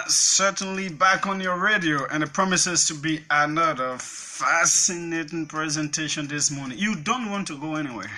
Certainly back on your radio, and it promises to be another fascinating presentation this morning. You don't want to go anywhere.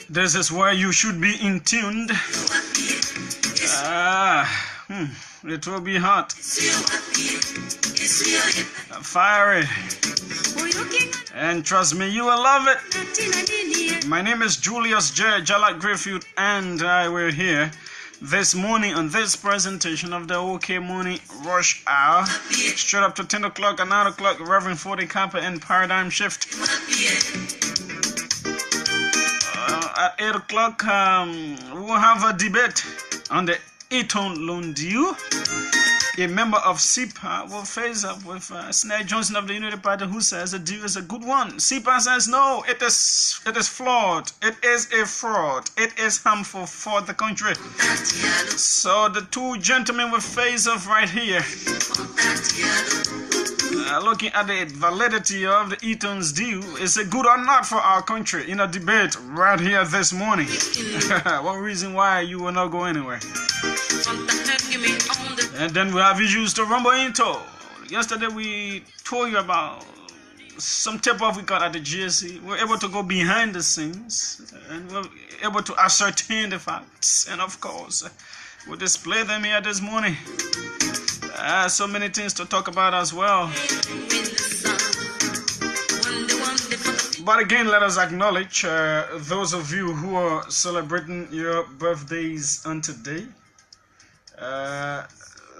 This is where you should be in tuned. It will be hot, fiery, and trust me, you will love it. My name is Julius JALLAH GRAYFIELD, and I will here this morning on this presentation of the OK Morning Rush Hour, straight up to 10 o'clock and 9 o'clock, Reverend 40 Kappa and Paradigm Shift. At 8 o'clock, we will have a debate on the Eton Loan Deal. A member of SIPA will face up with Snare Johnson of the Unity Party, who says the deal is a good one. SIPA says no, it is flawed, it is a fraud, it is harmful for the country. So the two gentlemen will face off right here, looking at the validity of the Eton's deal. Is it good or not for our country, in a debate right here this morning. One reason why you will not go anywhere. And then we have issues to rumble into. Yesterday we told you about some tip-off we got at the GSC. We're able to go behind the scenes, and we're able to ascertain the facts, and of course we'll display them here this morning. So many things to talk about as well. But again, let us acknowledge those of you who are celebrating your birthdays on today.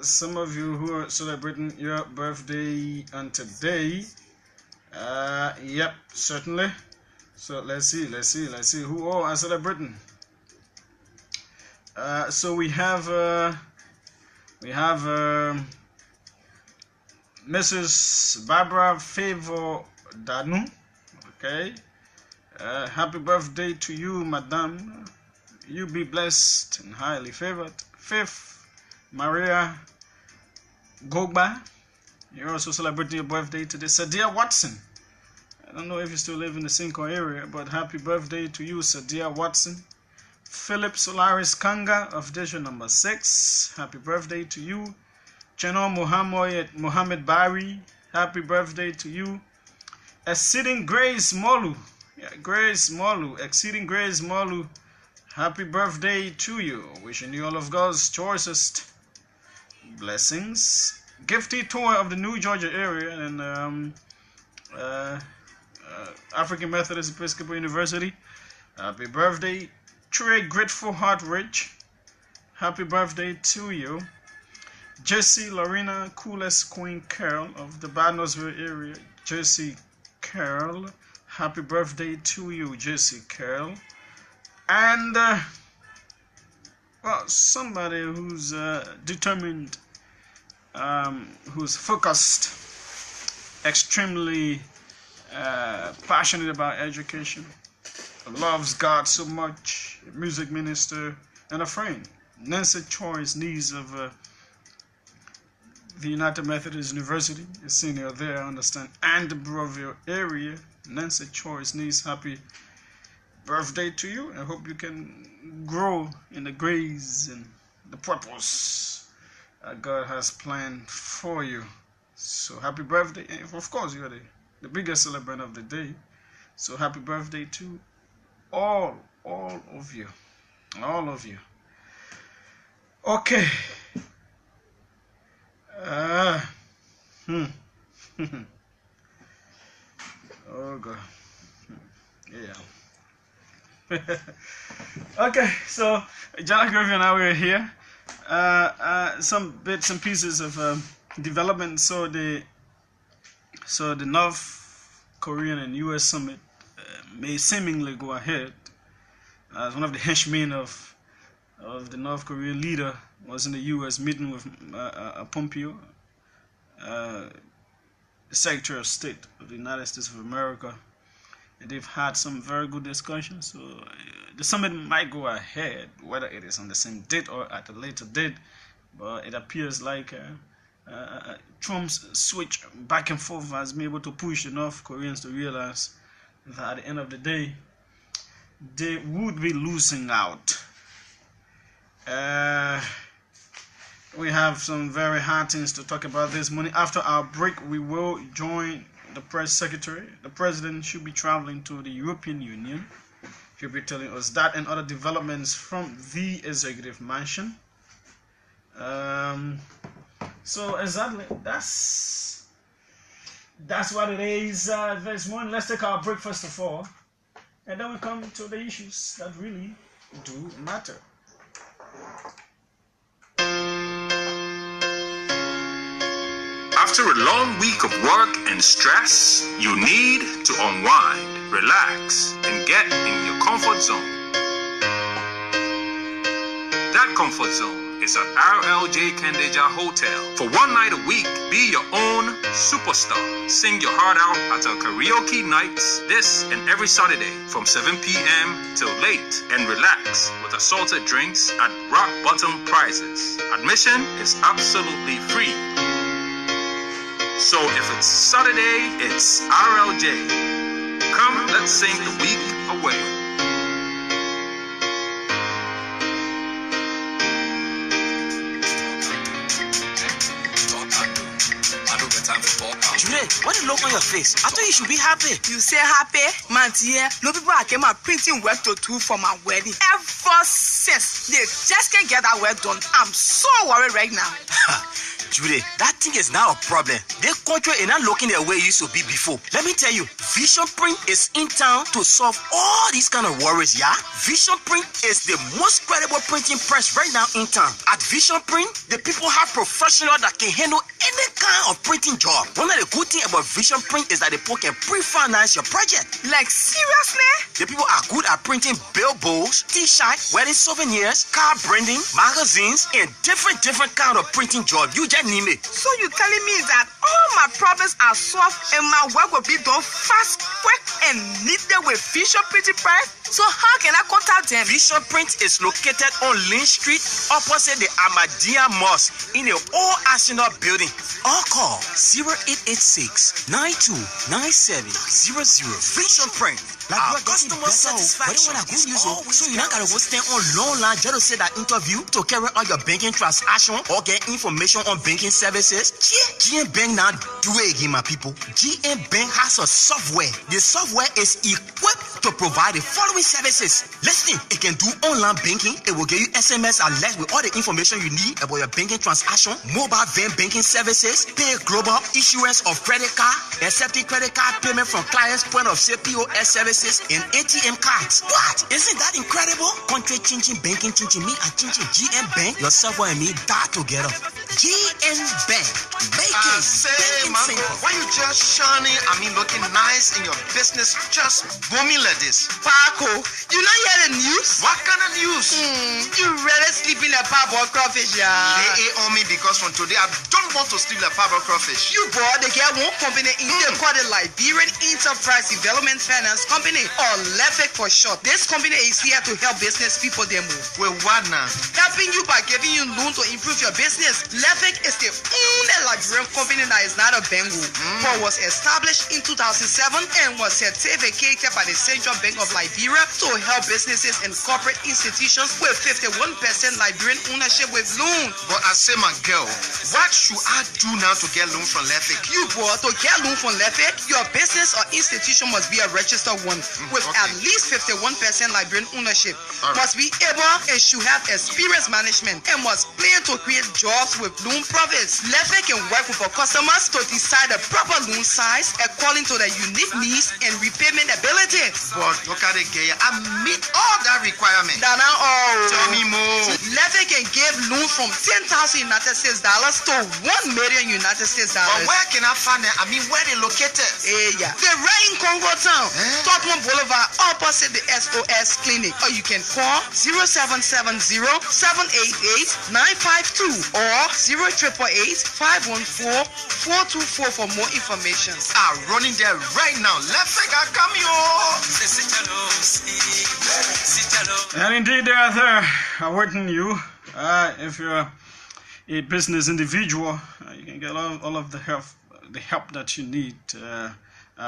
Some of you who are celebrating your birthday on today. Yep, certainly. So let's see who all are celebrating. So we have Mrs. Barbara Favor Danu. Okay. Happy birthday to you, Madame. You be blessed and highly favored. Fifth, Maria Gogba. You're also celebrating your birthday today. Sadia Watson. I don't know if you still live in the Cinco area, but happy birthday to you, Sadia Watson. Philip Solaris Kanga of District number 6. Happy birthday to you. Cheno Mohammed Bari. Happy birthday to you. Exceeding Grace Molu. Yeah, Grace Molu. Exceeding Grace Molu. Happy birthday to you. Wishing you all of God's choicest blessings. Gifty tour of the New Georgia area and African Methodist Episcopal University. Happy birthday, Trey Grateful Heart Rich. Happy birthday to you. Jessie Lorena Coolest Queen Carol of the Barnesville area. Jessie Carol. Happy birthday to you, Jesse Carol. And well, somebody who's determined, who's focused, extremely passionate about education, loves God so much, a music minister and a friend. Nancy Choi's niece of the United Methodist University, a senior there, I understand, and the Broville area. Nancy Choi's niece, happy birthday to you. I hope you can grow in the grace and the purpose God has planned for you. So happy birthday. And of course, you're the biggest celebrant of the day. So happy birthday to all of you. All of you. Okay. Oh God. Yeah. Okay, so JALLAH Gravy and I were here. Some bits and pieces of development. So the North Korean and U.S. summit may seemingly go ahead. As one of the henchmen of the North Korean leader was in the U.S. meeting with Pompeo, the Secretary of State of the United States of America, and they've had some very good discussions. So the summit might go ahead, whether it is on the same date or at a later date, but it appears like Trump's switch back and forth has been able to push the North Koreans to realize that at the end of the day, they would be losing out. We have some very hard things to talk about this morning. After our break, we will join the press secretary. The president should be traveling to the European Union. He'll be telling us that and other developments from the executive mansion. So exactly, that's what it is this morning. Let's take our break first of all, and then we come to the issues that really do matter. After a long week of work and stress, you need to unwind, relax, and get in your comfort zone. That comfort zone is at RLJ Kendeja Hotel. For one night a week, be your own superstar. Sing your heart out at our karaoke nights this and every Saturday from 7 p.m. till late, and relax with assorted drinks at rock bottom prices. Admission is absolutely free. So if it's Saturday, it's RLJ. Come, let's sing the week away. Julius, what the look on your face? I thought you should be happy. You say happy? Man, yeah. No people came out printing work to do for my wedding. Ever since they just can't get that work done, I'm so worried right now. Julie, that thing is now a problem. The country is not looking the way it used to be before. Let me tell you, Vision Print is in town to solve all these kind of worries, yeah? Vision Print is the most credible printing press right now in town. At Vision Print, the people have professionals that can handle any kind of printing job. One of the good things about Vision Print is that the people can pre-finance your project. Like, seriously? The people are good at printing billboards, t-shirts, wedding souvenirs, car branding, magazines, and different kind of printing job. You just name it. So you telling me that all my problems are solved and my work will be done fast, quick, and neatly with Vision Printing Press? So how can I contact them? Vision Print is located on Lynn Street, opposite the Ahmadiyya Mosque, in the old Arsenal building. Or call 0886-929700. Vision Print. Like our customer satisfaction is always so you're not gonna go stand on long line just to say that interview to carry out your banking transaction or get information on banking services. GM Bank now do it again, my people. GM Bank has a software. The software is equipped to provide the following following services. Listen, it can do online banking. It will give you SMS alert with all the information you need about your banking transaction, mobile van banking services, pay global, issuance of credit card, accepting credit card payment from clients' point of sale POS services, and ATM cards. What? Isn't that incredible? Country changing banking, changing me and changing GM Bank. Yourself and me, that together. GM Bank. Banking. Say, man, why you just shining? Looking nice in your business, just booming like this. Paco, you not hear the news? What kind of news? You rather sleep in a pub or crawfish, yeah? They on me because from today I don't want to sleep like pub or crawfish. You bought the get one company in the called the Liberian Enterprise Development Finance Company, or LIFEC for short. This company is here to help business people they move. Well, what now? Helping you by giving you loan to improve your business. LIFEC is the only Liberian company that is not a bank, but was established in 2007 and was certificated by the Central Bank of Liberia to help businesses and corporate institutions with 51% Liberian ownership with loan. But I say, my girl, what should I do now to get loan from LIFEC? You bought to get loan from LIFEC, your business or institution must be a registered one with at least 51% Liberian ownership, must be able and should have experience management, and must plan to create jobs with loan profits. LIFEC can work with our customers to decide the proper loan size according to their unique needs and repayment ability. But look at it, girl. I meet all that requirement. Now, Tell me more. LIFEC can give loan from $10,000 United States dollars to $1 million United States dollars. But where can I find them? Where they located? Yeah. They're right in Congo Town, Tottenham Boulevard, opposite the SOS Clinic. Or you can call 0770-788-952 or 0888-514-424 for more information. I'm running there right now. LIFEC, I come here. And indeed, they are there awaiting you. If you're a business individual, you can get all of the help that you need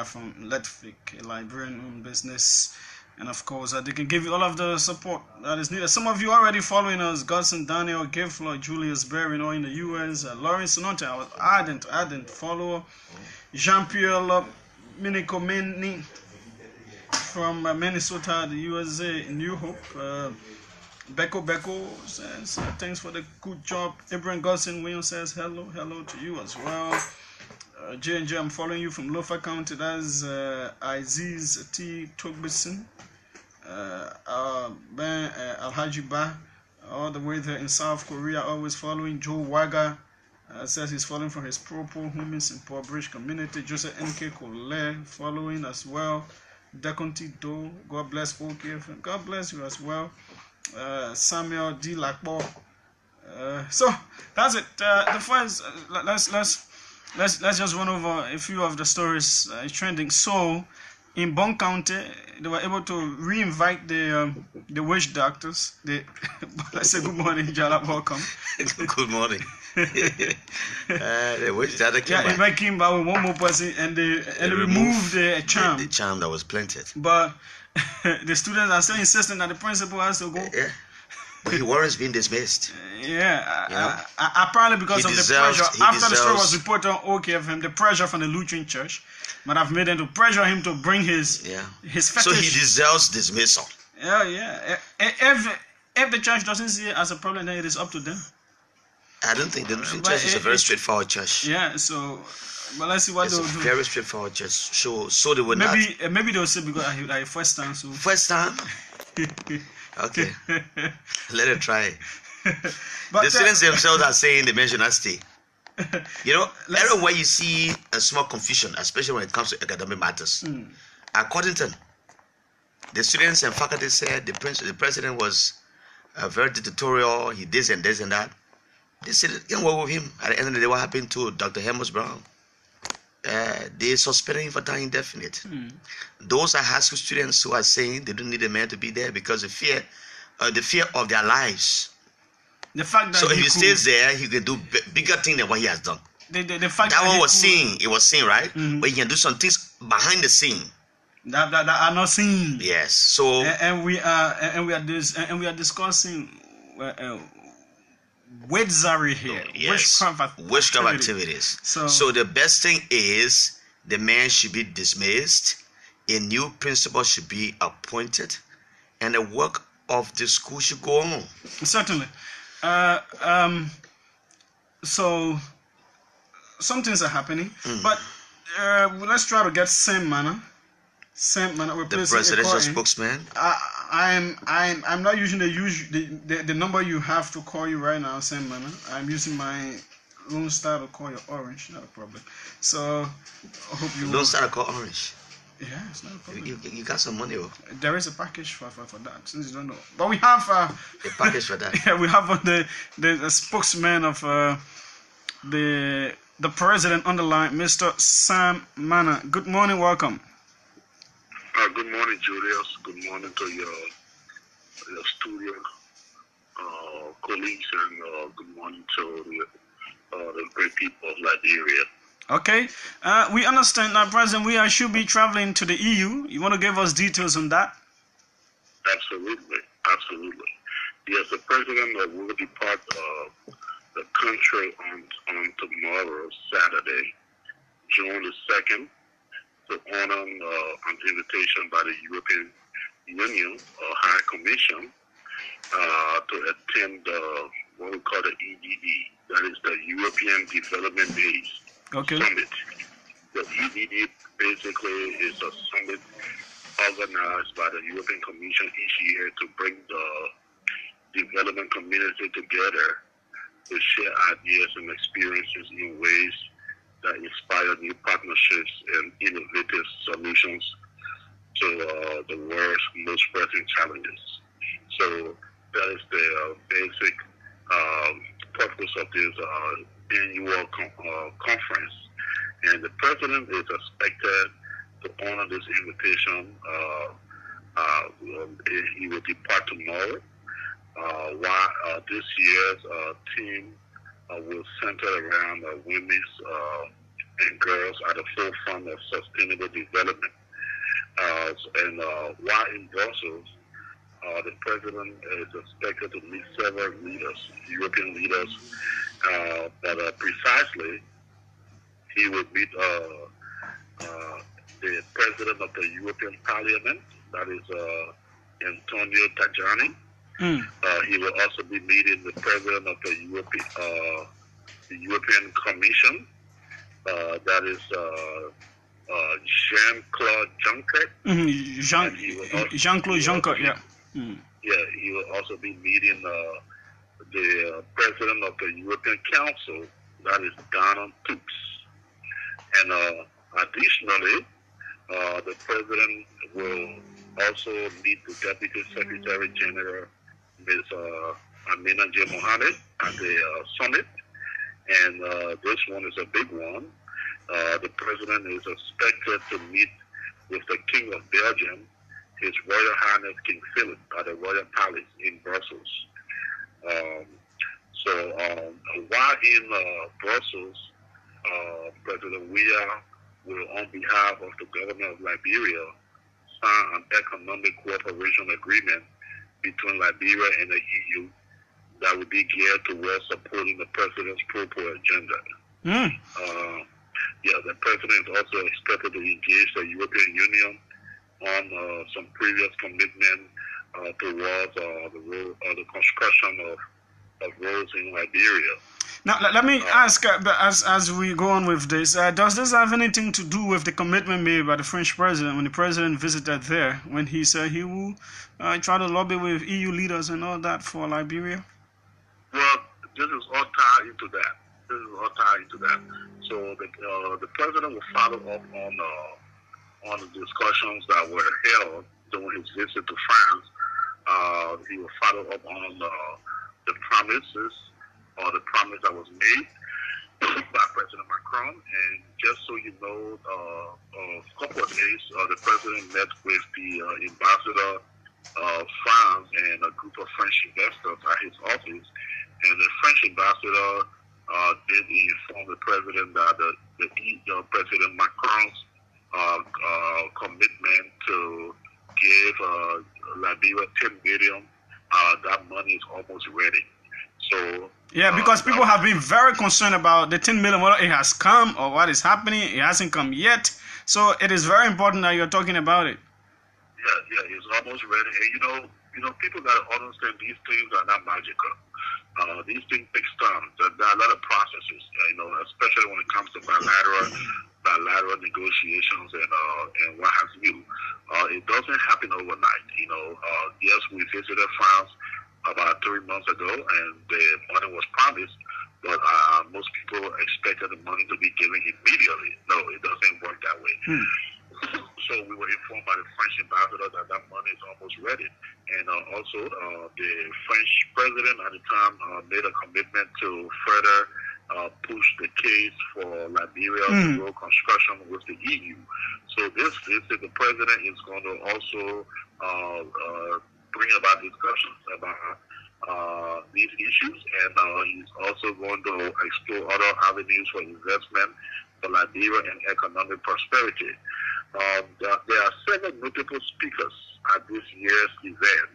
from LIFEC, a Liberian-owned business. And of course, they can give you all of the support that is needed. Some of you already following us: Godson, Daniel, Gayfloyd, Julius, Barry, all in the US, Lawrence Sonante, I was ardent follower, Jean-Pierre Minikomeni from Minnesota, the USA, New Hope, Beko says thanks for the good job. Abraham Godson Williams says hello to you as well. J&J, I'm following you from Lofa County. That's Aziz T. Togbison, Ben Alhaji Ba, all the way there in South Korea, always following. Joe Waga says he's following from his Propo Homies in Poor British community. Joseph N.K. Kole following as well. Deconti Do, God bless OKF, God bless you as well. Samuel D. Lakbo. So that's it. The first, let's just run over a few of the stories trending. So in Bon County, they were able to reinvite the witch doctors. Let's say good morning, JALLAH, welcome. Good morning. The witch doctor came back. Yeah, came back with one more person, and they removed the charm. The charm that was planted. But the students are still insisting that the principal has to go. Yeah. But he warrants being dismissed. Apparently because of the pressure. After the story was reported on OKFM, the pressure from the Lutheran Church might have made them to pressure him to bring his fetish. So he deserves dismissal. If the church doesn't see it as a problem, then it is up to them. I don't think the Lutheran Church is a very straightforward church. Yeah, so but let's see what they'll do. Very straightforward church. So they will maybe they'll say because I first time. So first time. Okay, let it try. But the students themselves are saying they mention stay. Everywhere you see a small confusion, especially when it comes to academic matters. According to them, the students and faculty said the president was very dictatorial. He this and this and that. They said, you can work with him. At the end of the day, what happened to Dr. Hermes Brown? They suspended him for time indefinite. Those are high school students who are saying they don't need a man to be there because the fear of their lives. The fact that so if he stays there, he can do bigger things than what he has done. The fact that one was seen. It was seen, right? But he can do some things behind the scene that are not seen. Yes. So we are discussing wizardry here. Yes. Witchcraft activities. So the best thing is the man should be dismissed. A new principal should be appointed. and the work of the school should go on. Certainly. So some things are happening, but let's try to get same manner. The presidential spokesman. I'm not using the number you have to call you right now, same manner. I'm using my Lone Star to call you Orange, not a problem. So I hope you. Lone Star to call Orange. Yeah, it's not a problem. You got some money, oh. There is a package for that, since you don't know. But we have a package for that. Yeah, we have the spokesman of the president on the line, Mr. Sam Mana. Good morning, welcome. Good morning, Julius. Good morning to your studio colleagues, and good morning to the great people of Liberia. Okay, we understand that, President, we should be traveling to the EU. You want to give us details on that? Absolutely. Yes, the president will depart the country on tomorrow, Saturday, June the 2nd, to honor an invitation by the European Union High Commission to attend what we call the EDD, that is the European Development Days. Okay. Summit. The EDD basically is a summit organized by the European Commission each year to bring the development community together to share ideas and experiences in ways that inspire new partnerships and innovative solutions to the world's most pressing challenges. So that is the basic purpose of this annual conference, and the president is expected to honor this invitation. He will depart tomorrow. While this year's theme will center around women and girls at the forefront of sustainable development. And while in Brussels, the president is expected to meet several leaders, European leaders, but precisely he will meet the president of the European Parliament, that is Antonio Tajani. He will also be meeting the president of the European Commission, that is Jean-Claude Juncker. Jean-Claude Juncker, yeah. Yeah, he will also be meeting the president of the European Council, that is Donald Tusk. And additionally, the president will also meet the Deputy Secretary General, Ms. Amina J. Mohammed, at the summit. And this one is a big one. The president is expected to meet with the King of Belgium, His Royal Highness King Philip, at the Royal Palace in Brussels. While in Brussels, President Weah will, on behalf of the government of Liberia, sign an economic cooperation agreement between Liberia and the EU that will be geared towards supporting the president's pro-poor agenda. The president is also expected to engage the European Union on some previous commitment towards the construction of roads in Liberia. Now, let me ask, as we go on with this, does this have anything to do with the commitment made by the French president when the president visited there, when he said he will try to lobby with EU leaders and all that for Liberia? Well, this is all tied into that. So the president will follow up on the discussions that were held during his visit to France. He will follow up on the promises, or the promise that was made by President Macron. And just so you know, a couple of days, the president met with the ambassador of France and a group of French investors at his office. And the French ambassador did inform the president that President Macron's commitment to give Liberia $10 billion, that money is almost ready. So yeah, because people have been very concerned about the 10 million, whether it has come or what is happening. It hasn't come yet. So it is very important that you're talking about it. Yeah, it's almost ready. And people gotta understand these things are not magical. These things take time. There are a lot of processes, especially when it comes to bilateral negotiations and what have you. It doesn't happen overnight. Yes, we visited France about 3 months ago, and the money was promised, but most people expected the money to be given immediately. No, it doesn't work that way. So we were informed by the French ambassador that money is almost ready. And also, the French president at the time made a commitment to further push the case for Liberia road construction with the EU. So this is the president is going to also bring about discussions about these issues, and he's also going to explore other avenues for investment for Liberia and economic prosperity. There are several notable speakers at this year's event,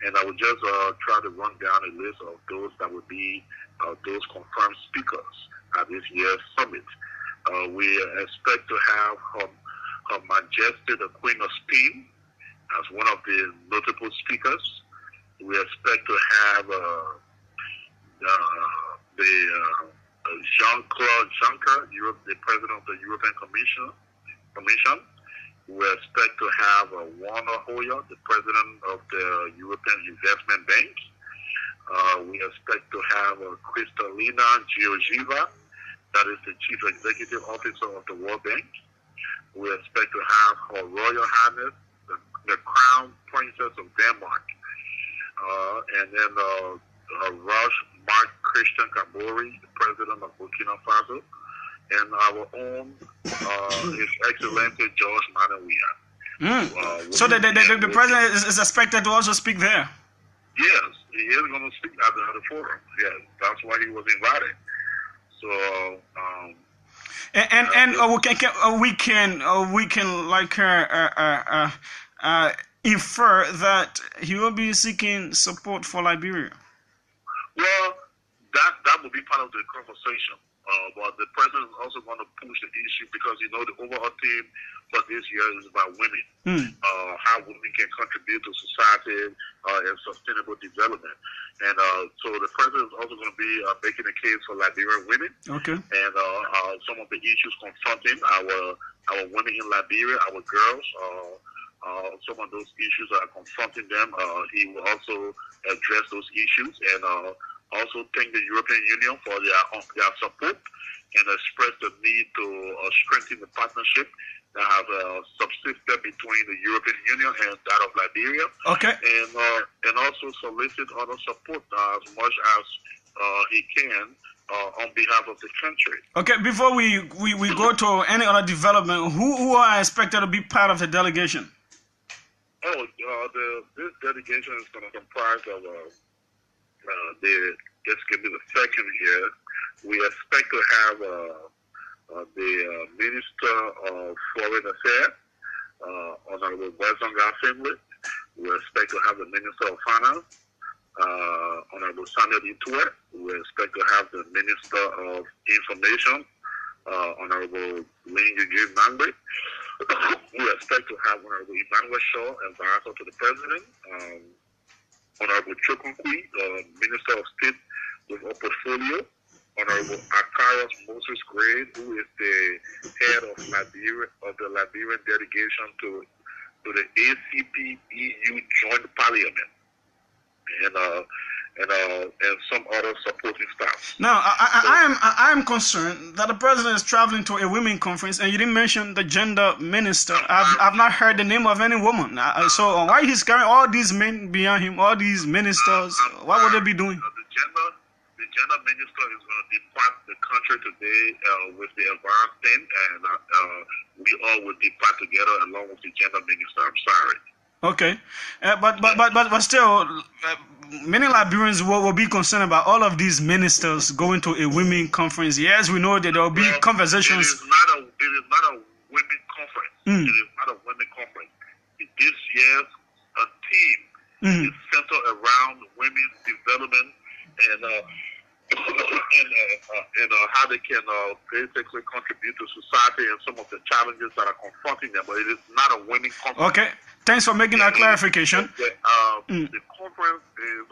and I will just try to run down a list of those that would be those confirmed speakers at this year's summit. We expect to have Her Majesty the Queen of Spain as one of the notable speakers. We expect to have Jean-Claude Juncker, the President of the European Commission. We expect to have Warner Hoyer, the President of the European Investment Bank. We expect to have Kristalina Georgieva, that is the Chief Executive Officer of the World Bank. We expect to have Her Royal Highness, the Crown Princess of Denmark. And then Raj Mark Christian Kabori, the President of Burkina Faso. And our own His Excellency George Manawia. So the president is expected to also speak there? Yes, he is going to speak at the forum. Yes, that's why he was invited. So we can like infer that he will be seeking support for Liberia. Well, that will be part of the conversation. But the president is also going to push the issue because the overall theme for this year is about women, how women can contribute to society and sustainable development. And so the president is also going to be making a case for Liberian women. Okay. And some of the issues confronting our women in Liberia, our girls, some of those issues are confronting them. He will also address those issues and also thank the European Union for their support and express the need to strengthen the partnership that have subsisted between the European Union and that of Liberia. Okay. And also solicit other support as much as he can on behalf of the country. Okay, before we go to any other development, who are expected to be part of the delegation? This delegation is going to comprise of just give me the second here. We expect to have the Minister of Foreign Affairs, Honorable Wesonga Assembly. We expect to have the Minister of Finance, Honorable Samuel Itue. We expect to have the Minister of Information, Honorable Linguigi Mangbe. We expect to have Honorable Emmanuel Shaw, Advisor to the President, Honorable Chokunkui, Minister of State with a portfolio, Honorable Akaros Moses Gray, who is the head of the Liberian delegation to the ACP EU Joint Parliament, and some other supporting staff. Now, I am concerned that the president is traveling to a women conference, and you didn't mention the gender minister. I've not heard the name of any woman. So why he's carrying all these men behind him, all these ministers? What would they be doing? The gender minister is going to depart the country today with the advance thing, and we all will depart together along with the gender minister. I'm sorry. Okay, but still, many Liberians will be concerned about all of these ministers going to a women conference. Yes, we know that there will be conversations. It is not a women conference. It is not a women conference. This year's theme is centered around women's development and how they can basically contribute to society and some of the challenges that are confronting them. But it is not a women conference. Okay. Thanks for making that clarification. The conference is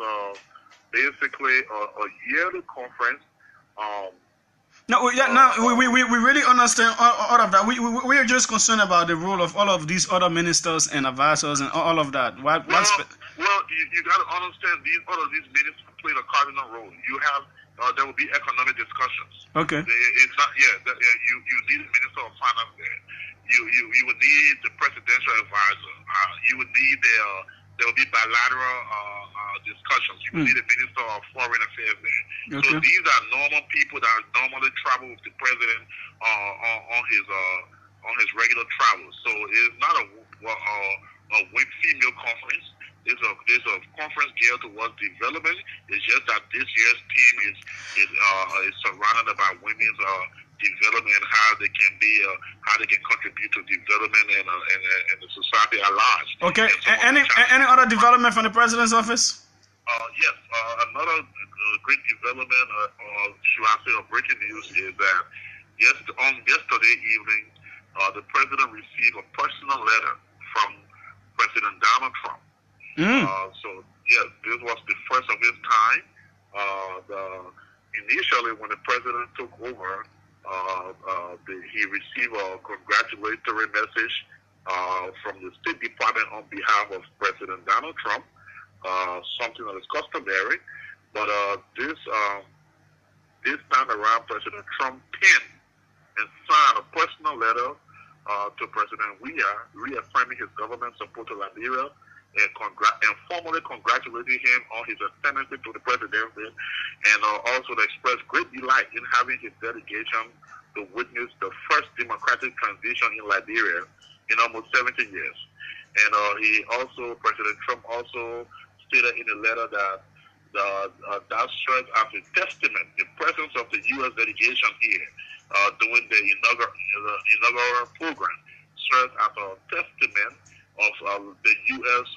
basically a yearly conference. We really understand all of that. We are just concerned about the role of all of these other ministers and advisors and all of that. Well, you got to understand all of these ministers play a cardinal role. You have there will be economic discussions. Okay. It's not you need a minister of finance there. You would need the presidential advisor. You would need there will be bilateral discussions. You would need a minister of foreign affairs there. Okay. So these are normal people that normally travel with the president on his regular travels. So it's not a female conference. It's a conference geared towards development. It's just that this year's team is surrounded by women's development and how they can contribute to development and the society at large. Okay. Any other development from the president's office? Yes. Another great development, or should I say, breaking news is that yesterday evening, the president received a personal letter from President Donald Trump. So yes, this was the first of its kind. Initially, when the president took over, he received a congratulatory message from the State Department on behalf of President Donald Trump, something that is customary. But this time around, President Trump penned and signed a personal letter to President Weah, reaffirming his government support to Liberia and formally congratulating him on his ascendancy to the presidency, and also to express great delight in having his delegation to witness the first democratic transition in Liberia in almost 70 years. And President Trump also stated in a letter that that serves as a testament, the presence of the U.S. delegation here during the inaugural program serves as a testament of the U.S.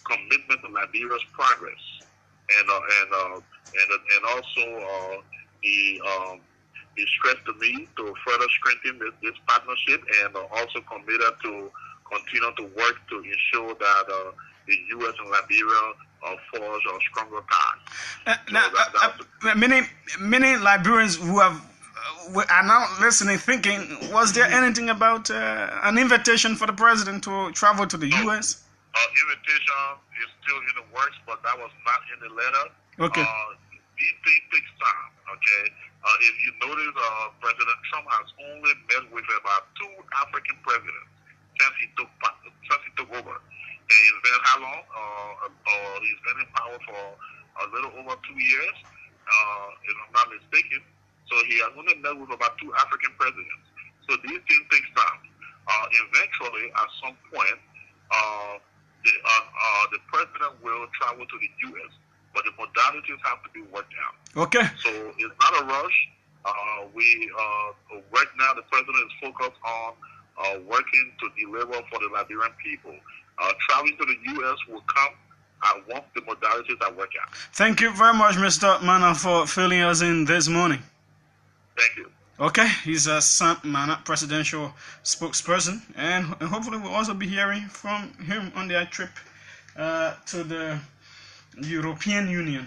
commitment to Liberia's progress, and also he stressed the need to further strengthen this partnership, and also committed to continue to work to ensure that the U.S. and Liberia forge a stronger ties. Many Liberians who are now listening, thinking, was there anything about an invitation for the president to travel to the U.S.? Invitation is still in the works, but that was not in the letter. Okay. These things take time. Okay. If you notice, President Trump has only met with about 2 African presidents since he took over. And he's been how long? He's been in power for a little over 2 years, if I'm not mistaken. So he has only met with about 2 African presidents. So these things take time. Eventually, at some point, the president will travel to the U.S., but the modalities have to be worked out. Okay. So it's not a rush. Right now, the president is focused on working to deliver for the Liberian people. Traveling to the U.S. will come once the modalities are worked out. Thank you very much, Mr. Mana, for filling us in this morning. Thank you. Okay, he's Sam Mana, presidential spokesperson, and hopefully we'll also be hearing from him on their trip to the European Union.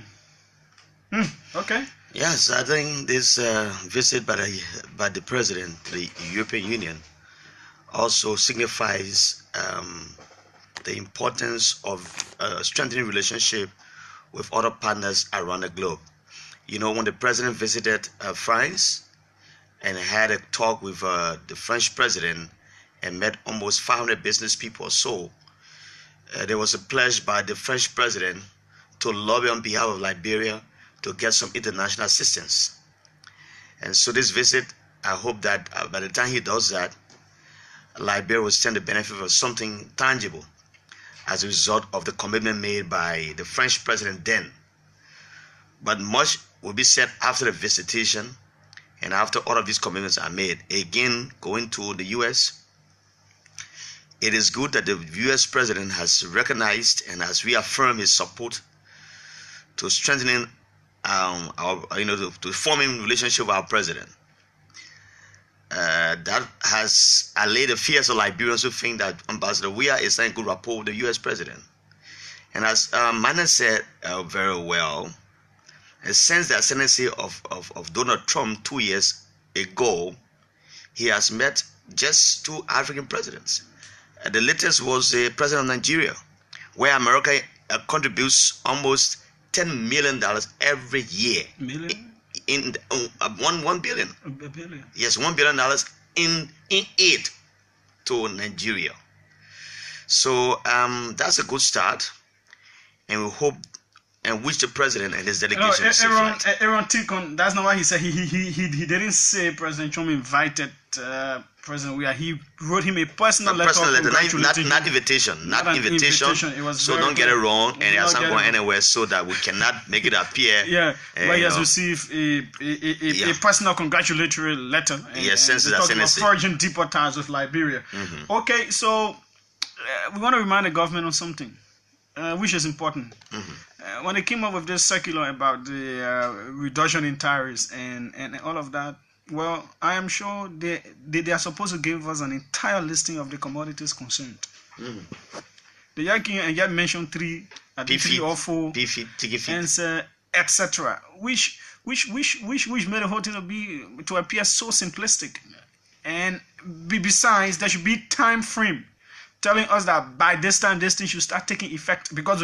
Okay. Yes, I think this visit by the president to the European Union also signifies the importance of strengthening relationship with other partners around the globe. You know, when the president visited France and had a talk with the French president and met almost 500 business people or so, there was a pledge by the French president to lobby on behalf of Liberia to get some international assistance. And so this visit, I hope that by the time he does that, Liberia will stand the benefit of something tangible as a result of the commitment made by the French president then. But much will be said after the visitation and after all of these commitments are made. Again, going to the U.S., it is good that the U.S. president has recognized and has reaffirmed his support to strengthening to forming relationship with our president. that has allayed the fears of Liberians who think that Ambassador Weah is in good rapport with the U.S. president. And as Mana said very well, since the ascendancy of Donald Trump 2 years ago, he has met just 2 African presidents. The latest was the president of Nigeria, where America contributes almost $10 million every year. Million? In $1 billion. A billion. Yes, $1 billion in aid to Nigeria. So that's a good start, and we hope and wish the president and his delegation. Aaron Tikon, that's not why he said he didn't say President Trump invited President Weah. He wrote him a personal letter, not invitation. It was so don't get it wrong, and it has not gone anywhere, so that we cannot make it appear. Yeah, but he has received a personal congratulatory letter. Since the ascendancy, forging deeper ties with Liberia. Okay, so we want to remind the government on something, which is important. When they came up with this circular about the reduction in tariffs and all of that, well, I am sure they are supposed to give us an entire listing of the commodities concerned. The Yakin mentioned 3 or 4, and etc. Which made the whole thing to appear so simplistic. And besides, there should be time frame telling us that by this time this thing should start taking effect, because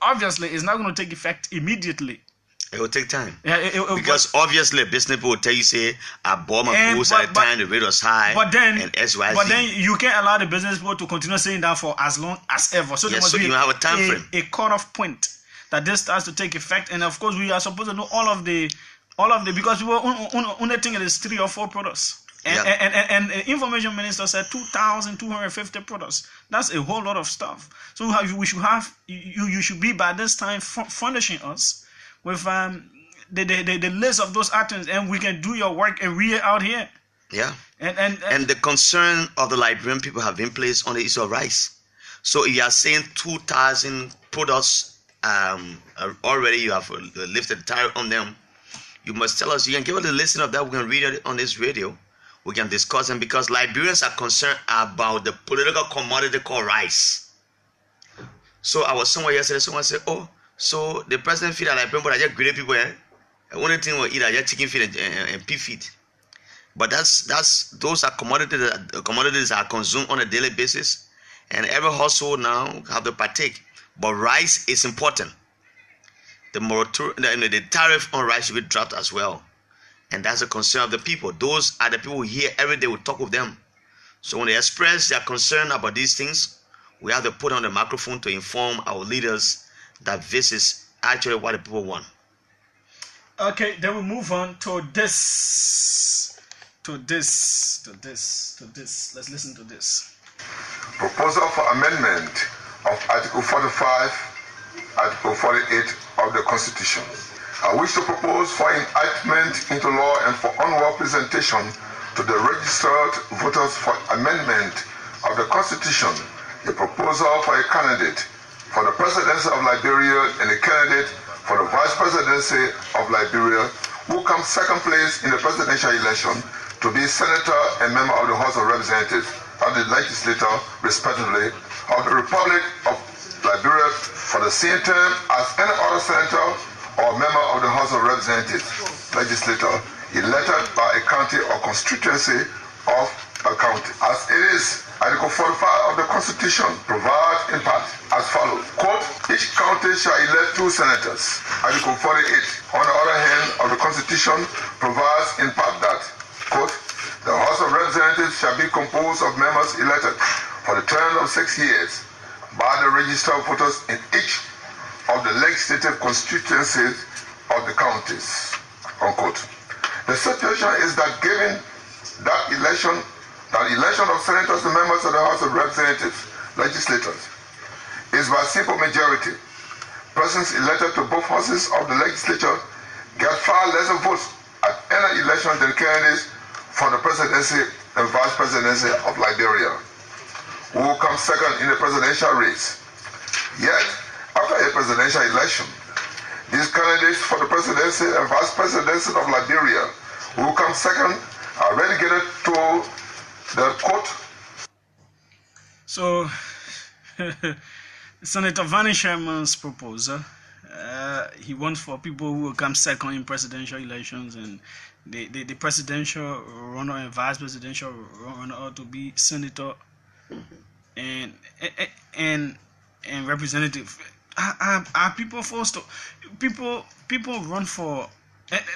obviously it's not going to take effect immediately. It will take time. Because obviously business people will tell you, say, I bought my goods at the time the rate was high, and XYZ. But then you can't allow the business people to continue saying that for as long as ever. So there must be you have a time frame, a cutoff point that this starts to take effect. And of course we are supposed to know all of the because we were only thinking it is 3 or 4 products. And the information minister said 2,250 products. That's a whole lot of stuff. So we should have you should be by this time furnishing us with the list of those items, and we can do your work and read it out here. Yeah. And the concern of the Liberian people have been placed on the issue of rice. So if you are saying 2,000 products already, you have lifted the tariff on them, you must tell us. You can give us the listing of that. We can read it on this radio. We can discuss them, because Liberians are concerned about the political commodity called rice. So I was somewhere yesterday, someone said, oh, so the president feed a Liberian, but I just greedy people, The only thing we eat are just chicken feed and pig feed. But those are commodities that are consumed on a daily basis, and every household now have to partake. But rice is important. The tariff on rice should be dropped as well. And that's a concern of the people. Those are the people who hear every day. We talk with them. So when they express their concern about these things, we have to put on the microphone to inform our leaders that this is actually what the people want. Okay, then we move on to this. Let's listen to this. Proposal for amendment of Article 45, Article 48 of the Constitution. I wish to propose for enactment into law and for onward presentation to the registered voters for amendment of the Constitution a proposal for a candidate for the presidency of Liberia and a candidate for the vice presidency of Liberia who comes second place in the presidential election to be senator and member of the House of Representatives and the legislature, respectively, of the Republic of Liberia for the same term as any other senator or member of the House of Representatives, legislator, elected by a county or constituency of a county. As it is, Article 45 of the Constitution provides in part as follows. Quote, each county shall elect 2 senators. Article 48, on the other hand, of the Constitution provides in part that, quote, the House of Representatives shall be composed of members elected for the term of 6 years by the registered voters in each of the legislative constituencies of the counties, unquote. The situation is that given that election of senators and members of the House of Representatives, legislators, is by simple majority, persons elected to both houses of the legislature get far lesser votes at any election than candidates for the presidency and vice presidency of Liberia, who will come second in the presidential race. Yet, after a presidential election, these candidates for the presidency and vice presidency of Liberia, who will come second are relegated to the court. So, Senator Vanny Sherman's proposal, he wants for people who will come second in presidential elections, and the presidential runner and vice presidential runner ought to be senator and representative. Are people forced to? People run for?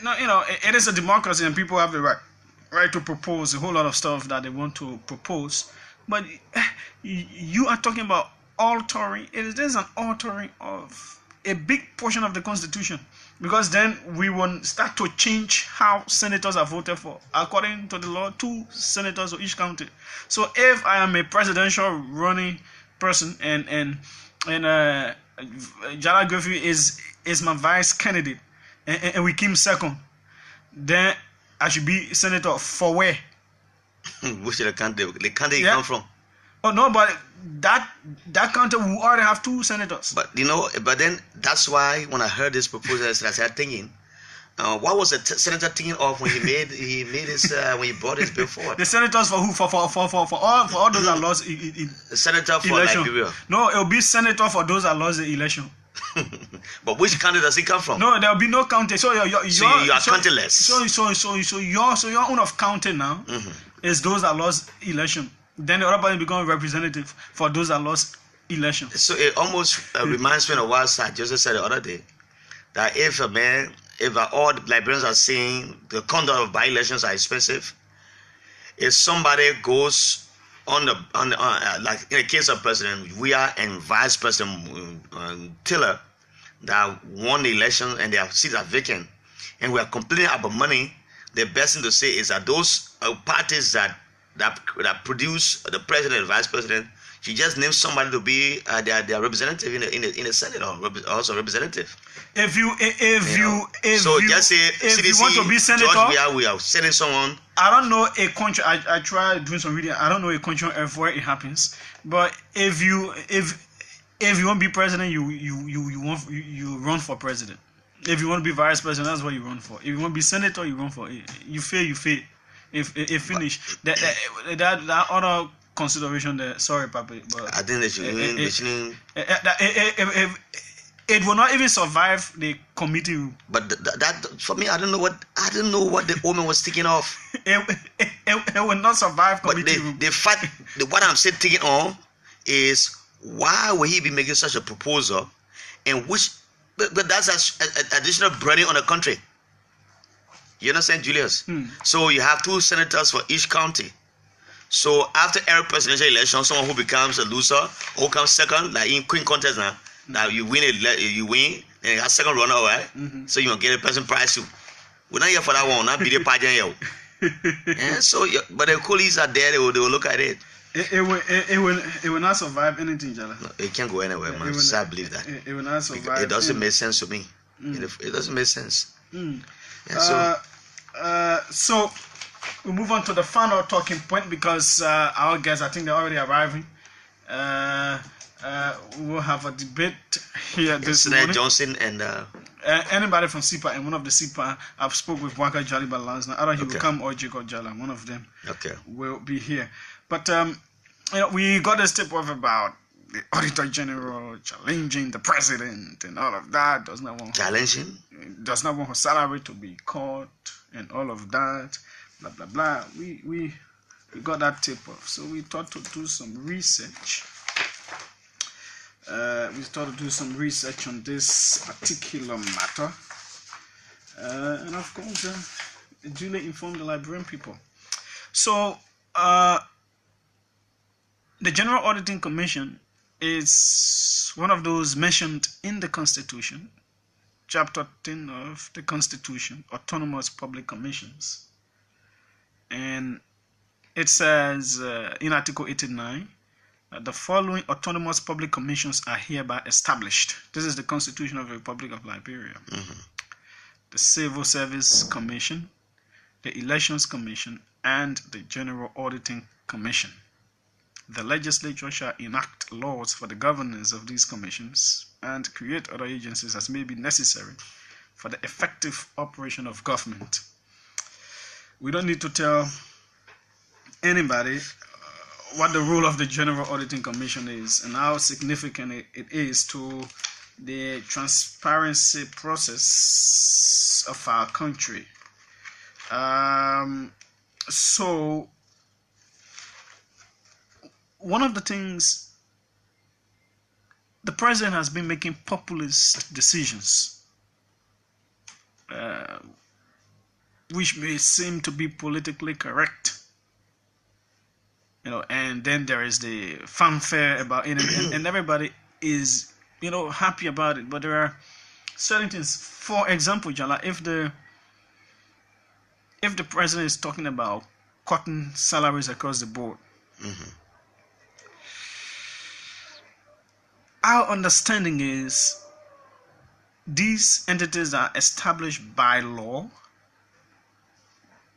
No, you know, it is a democracy, and people have the right to propose a whole lot of stuff that they want to propose. But you are talking about altering. It is an altering of a big portion of the Constitution, because then we will start to change how senators are voted for. According to the law, 2 senators for each county. So if I am a presidential running person and JALLAH GRAYFIELD is my vice candidate, and we came second, then I should be senator for where? Which the country you come from? Oh no, but that county will already have 2 senators. But you know, but then that's why when I heard this proposal, I started thinking, what was the senator thinking of when he made his when he brought his bill forward? The senators for who? For all those that lost the senator for election. Liberia. No, it will be senator for those that lost the election. But which county does he come from? No, there will be no county. So you are countryless. So your own of county now is those that lost election. Then the other person becomes representative for those that lost election. So it almost reminds me of what I just said the other day, that if all the Liberians are saying the conduct of by-elections are expensive, if somebody goes on like in the case of President Weah and Vice President Taylor that won the election and their seats are vacant, and we are complaining about money, the best thing to say is that those parties that produce the president and vice president, she just named somebody to be their representative in the Senate, or also representative. If you just say if you want to be senator, we are sending someone. I don't know a country. I tried doing some reading. I don't know a country where it happens. But if you want to be president, you run for president. If you want to be vice president, that's what you run for. If you want to be senator, you run for it. You fail, you fail. If finish that other consideration there. Sorry, Papa, but I think it will not even survive the committee. But that for me, I don't know what the woman was thinking of. It will not survive committee. But the fact, what I'm saying thinking on is, why will he be making such a proposal, and but that's an additional burden on the country. You understand, Julius? So you have 2 senators for each county. So after every presidential election, someone who becomes a loser, who comes second, like in Queen contest now you win, and you have second runner, right? So you gonna get a person prize too. We're not here for that one. Not be the pageant, yo. And so, but the coolies are there. They will look at it. It will not survive anything, JALLAH. No, it can't go anywhere, man. I believe that. It will not survive. It doesn't make sense to me. It doesn't make sense. Yeah, so we move on to the final talking point, because our guests, I think they're already arriving. We'll have a debate here this morning. Johnson and anybody from SIPA, and one of the SIPA, I've spoke with Waka Jaliba last night. Either he will come or Jacob JALLAH. One of them will be here. But we got this tip off about the Auditor General challenging the president and all of that. Does not want her salary to be cut and all of that, blah blah blah. We got that tip off, so we thought to do some research. We started to do some research on this particular matter, and of course, duly informed the Liberian people. So, the General Auditing Commission is one of those mentioned in the Constitution, Chapter 10 of the Constitution, Autonomous Public Commissions. And it says in Article 89 that the following autonomous public commissions are hereby established. This is the Constitution of the Republic of Liberia. The Civil Service Commission, the Elections Commission, and the General Auditing Commission. The legislature shall enact laws for the governance of these commissions and create other agencies as may be necessary for the effective operation of government. we don't need to tell anybody what the role of the General Auditing Commission is and how significant it is to the transparency process of our country. So one of the things, the president has been making populist decisions, which may seem to be politically correct, and then there is the fanfare about it, and everybody is, happy about it. But there are certain things. For example, Jallah, if the president is talking about cutting salaries across the board, our understanding is these entities are established by law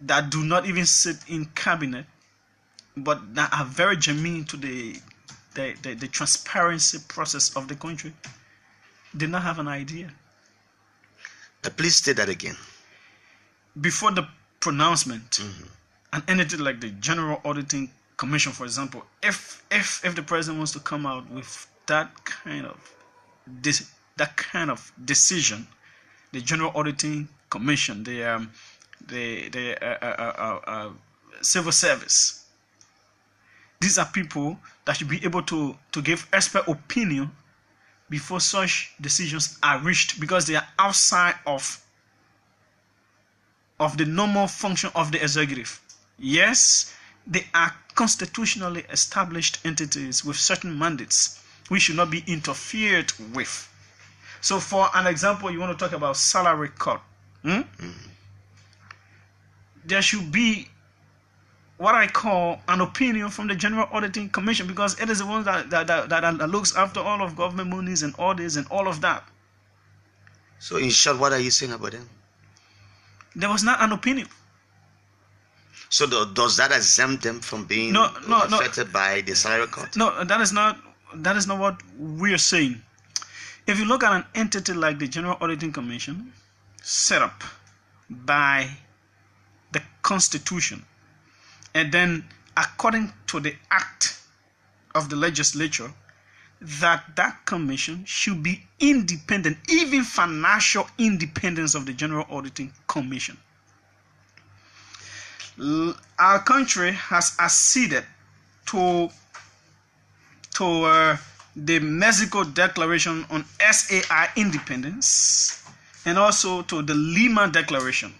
that do not even sit in cabinet, but that are very germane to the transparency process of the country. Did not have an idea. Please state that again. Before the pronouncement, an entity like the General Auditing Commission, for example, if the president wants to come out with that kind of decision, the General Auditing Commission, the civil service, these are people that should be able to give expert opinion before such decisions are reached, because they are outside of the normal function of the executive. Yes, they are constitutionally established entities with certain mandates which should not be interfered with. So for an example, you want to talk about salary cut. There should be what I call an opinion from the General Auditing Commission, because it is the one that looks after all of government monies and audits and all of that. So in short, what are you saying about them? There was not an opinion. So does that exempt them from being affected by the salary cut? No, that is not what we are saying. If you look at an entity like the General Auditing Commission, set up by the Constitution, and then according to the act of the legislature, that commission should be independent, even financial independence of the General Auditing Commission. Our country has acceded to the Mexico Declaration on SAI independence, and also to the Lima Declaration.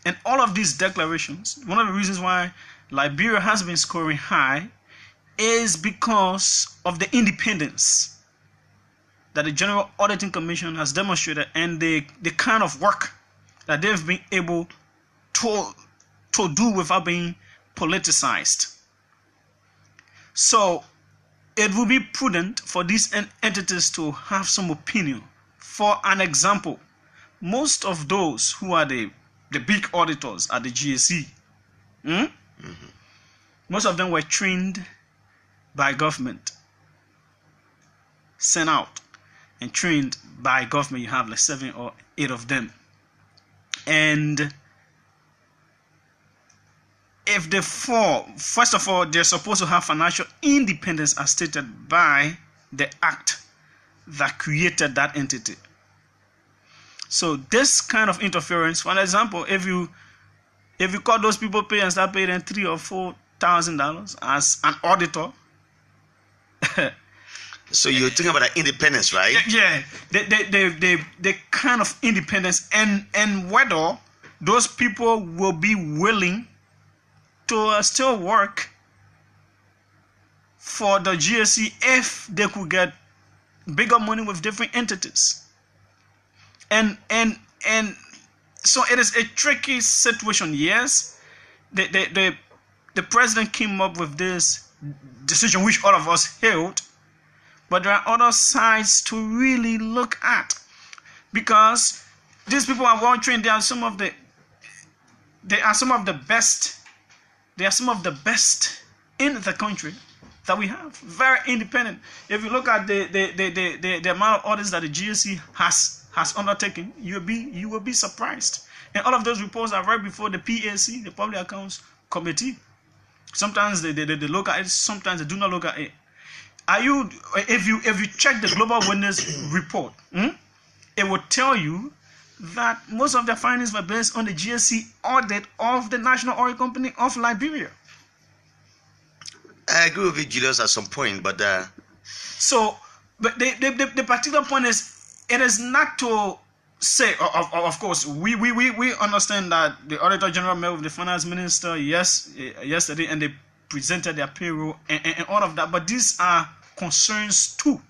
And all of these declarations, one of the reasons why Liberia has been scoring high is because of the independence that the General Auditing Commission has demonstrated, and the kind of work that they've been able to do without being politicized. So it will be prudent for these entities to have some opinion. For an example, most of those who are the big auditors at the GSE, most of them were trained by government, sent out and trained by government. You have like 7 or 8 of them. And if they fall, first of all, they're supposed to have financial independence as stated by the act that created that entity. So this kind of interference, for example, if you call those people pay and start paying them $3,000 or $4,000 as an auditor. So you're thinking about that independence, right? Yeah, the kind of independence, and whether those people will be willing to still work for the GSE if they could get bigger money with different entities. And so it is a tricky situation. Yes, the president came up with this decision which all of us hailed, but there are other sides to really look at, because these people are well trained. They are some of the best in the country that we have. Very independent. If you look at the amount of audits that the GSE has undertaken, you will be surprised. And all of those reports are right before the PAC, the Public Accounts Committee. Sometimes they look at it, sometimes they do not look at it. If you check the Global Witness report, it will tell you that most of their findings were based on the GSC audit of the National Oil Company of Liberia. I agree with you, Julius, at some point, but the particular point is, it is not to say, of course, we understand that the Auditor General met with the Finance Minister yesterday, and they presented their payroll and all of that, but these are concerns too,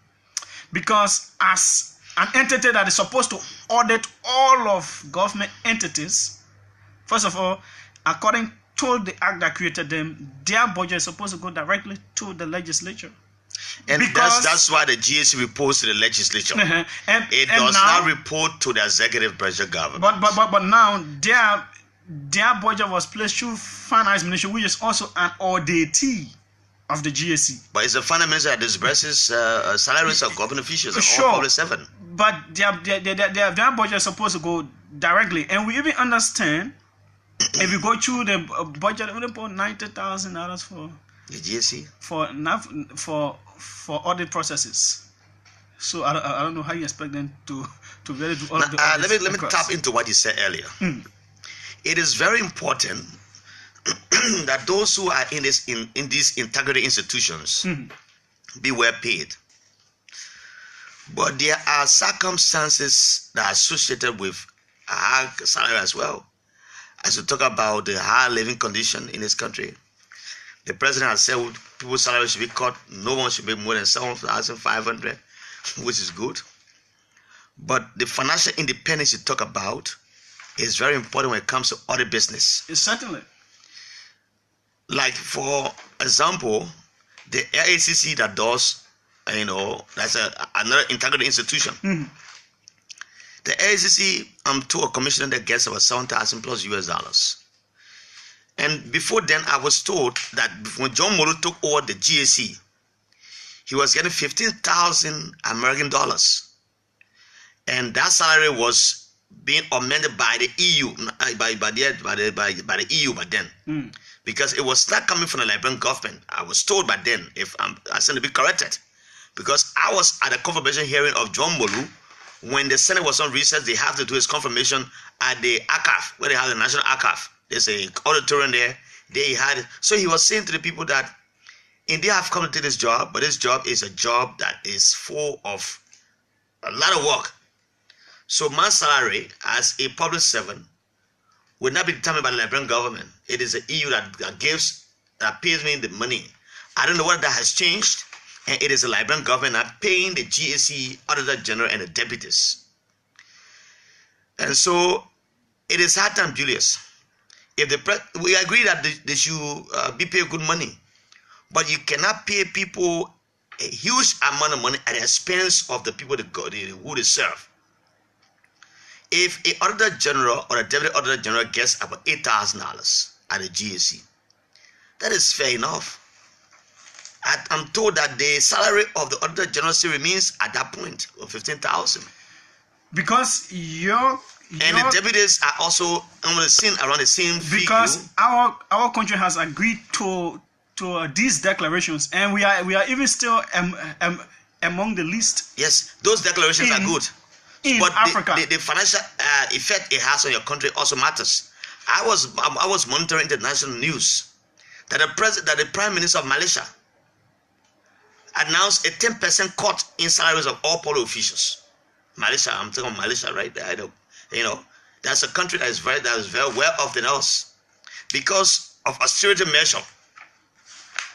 because as an entity that is supposed to audit all of government entities, first of all, according to the act that created them, their budget is supposed to go directly to the legislature. And that's why the GSC reports to the legislature. It does not report to the executive branch government. But now their budget was placed through Finance Ministry, which is also an auditee of the GSC. But it's the Finance Minister that disburses salaries of government officials and all public servants. But their budget is supposed to go directly, and we even understand if you go through the budget, only about $90,000 for the GSC for audit processes. So I don't know how you expect them to really do all of the audits. Let me tap into what you said earlier. It is very important that those who are in these integrity institutions be well paid. But there are circumstances that are associated with high salary as well. As we talk about the high living condition in this country, the president has said people's salary should be cut. No one should make more than $7,500, which is good. But the financial independence you talk about is very important when it comes to audit business. Certainly. Like, for example, the LACC that does, that's another integrity institution. The LACC, I'm told a commissioner that gets about $7,000 plus US. And before then, I was told that when John Moro took over the GSC, he was getting 15,000 American dollars, and that salary was being amended by the EU, by the EU by then, because it was not coming from the Liberian government. I was told by then, if I seem to be corrected, because I was at a confirmation hearing of John Molu when the Senate was on recess. They have to do his confirmation at the archive, where they have the National Archive. There's an auditorium there. They had it. So he was saying to the people that indeed I've come to take this job, but this job is a job that is full of a lot of work. So my salary as a public servant will not be determined by the Liberian government. It is the EU that pays me the money. I don't know whether that has changed, and it is the Liberian government that paying the GSC Auditor General and the deputies. And so it is hard time, Julius. If we agree that they should be paid good money, but you cannot pay people a huge amount of money at the expense of the people who they serve. If an Auditor General or a Deputy Auditor General gets about $8,000 at the GSC, that is fair enough. I'm told that the salary of the Auditor General still remains at that point of $15,000. Because and the deputies are also on the same around the same figure. Because our country has agreed to these declarations, and we are even still among the least. Yes, those declarations are good. But Africa, the financial effect it has on your country also matters. I was monitoring international news that the Prime Minister of Malaysia announced a 10% cut in salaries of all public officials. Malaysia, I'm talking about Malaysia, right there. That's a country that is very well off than us because of austerity measure.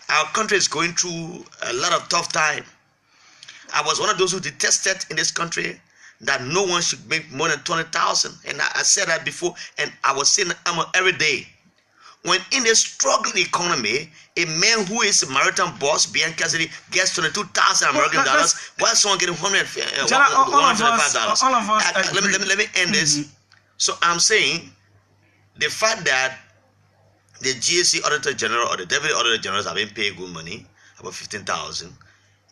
Our country is going through a lot of tough time. I was one of those who detested in this country that no one should make more than 20,000, and I said that before, and I was saying that every day. When in a struggling economy, a man who is a maritime boss, BN Cassidy, gets 22,000 American dollars, while someone getting $125. Let me end this. So I'm saying the fact that the GSC Auditor General or the Deputy Auditor Generals have been paid good money, about 15,000.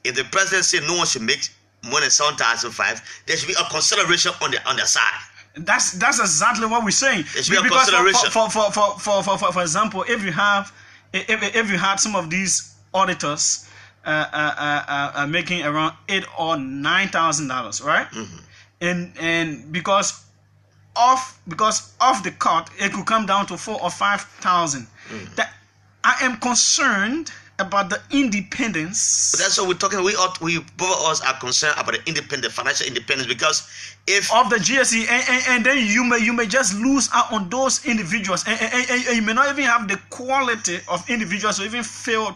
If the president said no one should make more than 7,500, there should be a consideration on their side. That's exactly what we're saying. It should be a Because consideration. for example, if you had some of these auditors making around $8,000 or $9,000, right? And because of the cut, it could come down to $4,000 or $5,000. That I am concerned about the independence. But that's what we're talking. We both of us are concerned about the financial independence, because if of the GSE, and then you may just lose out on those individuals, and you may not even have the quality of individuals to even fill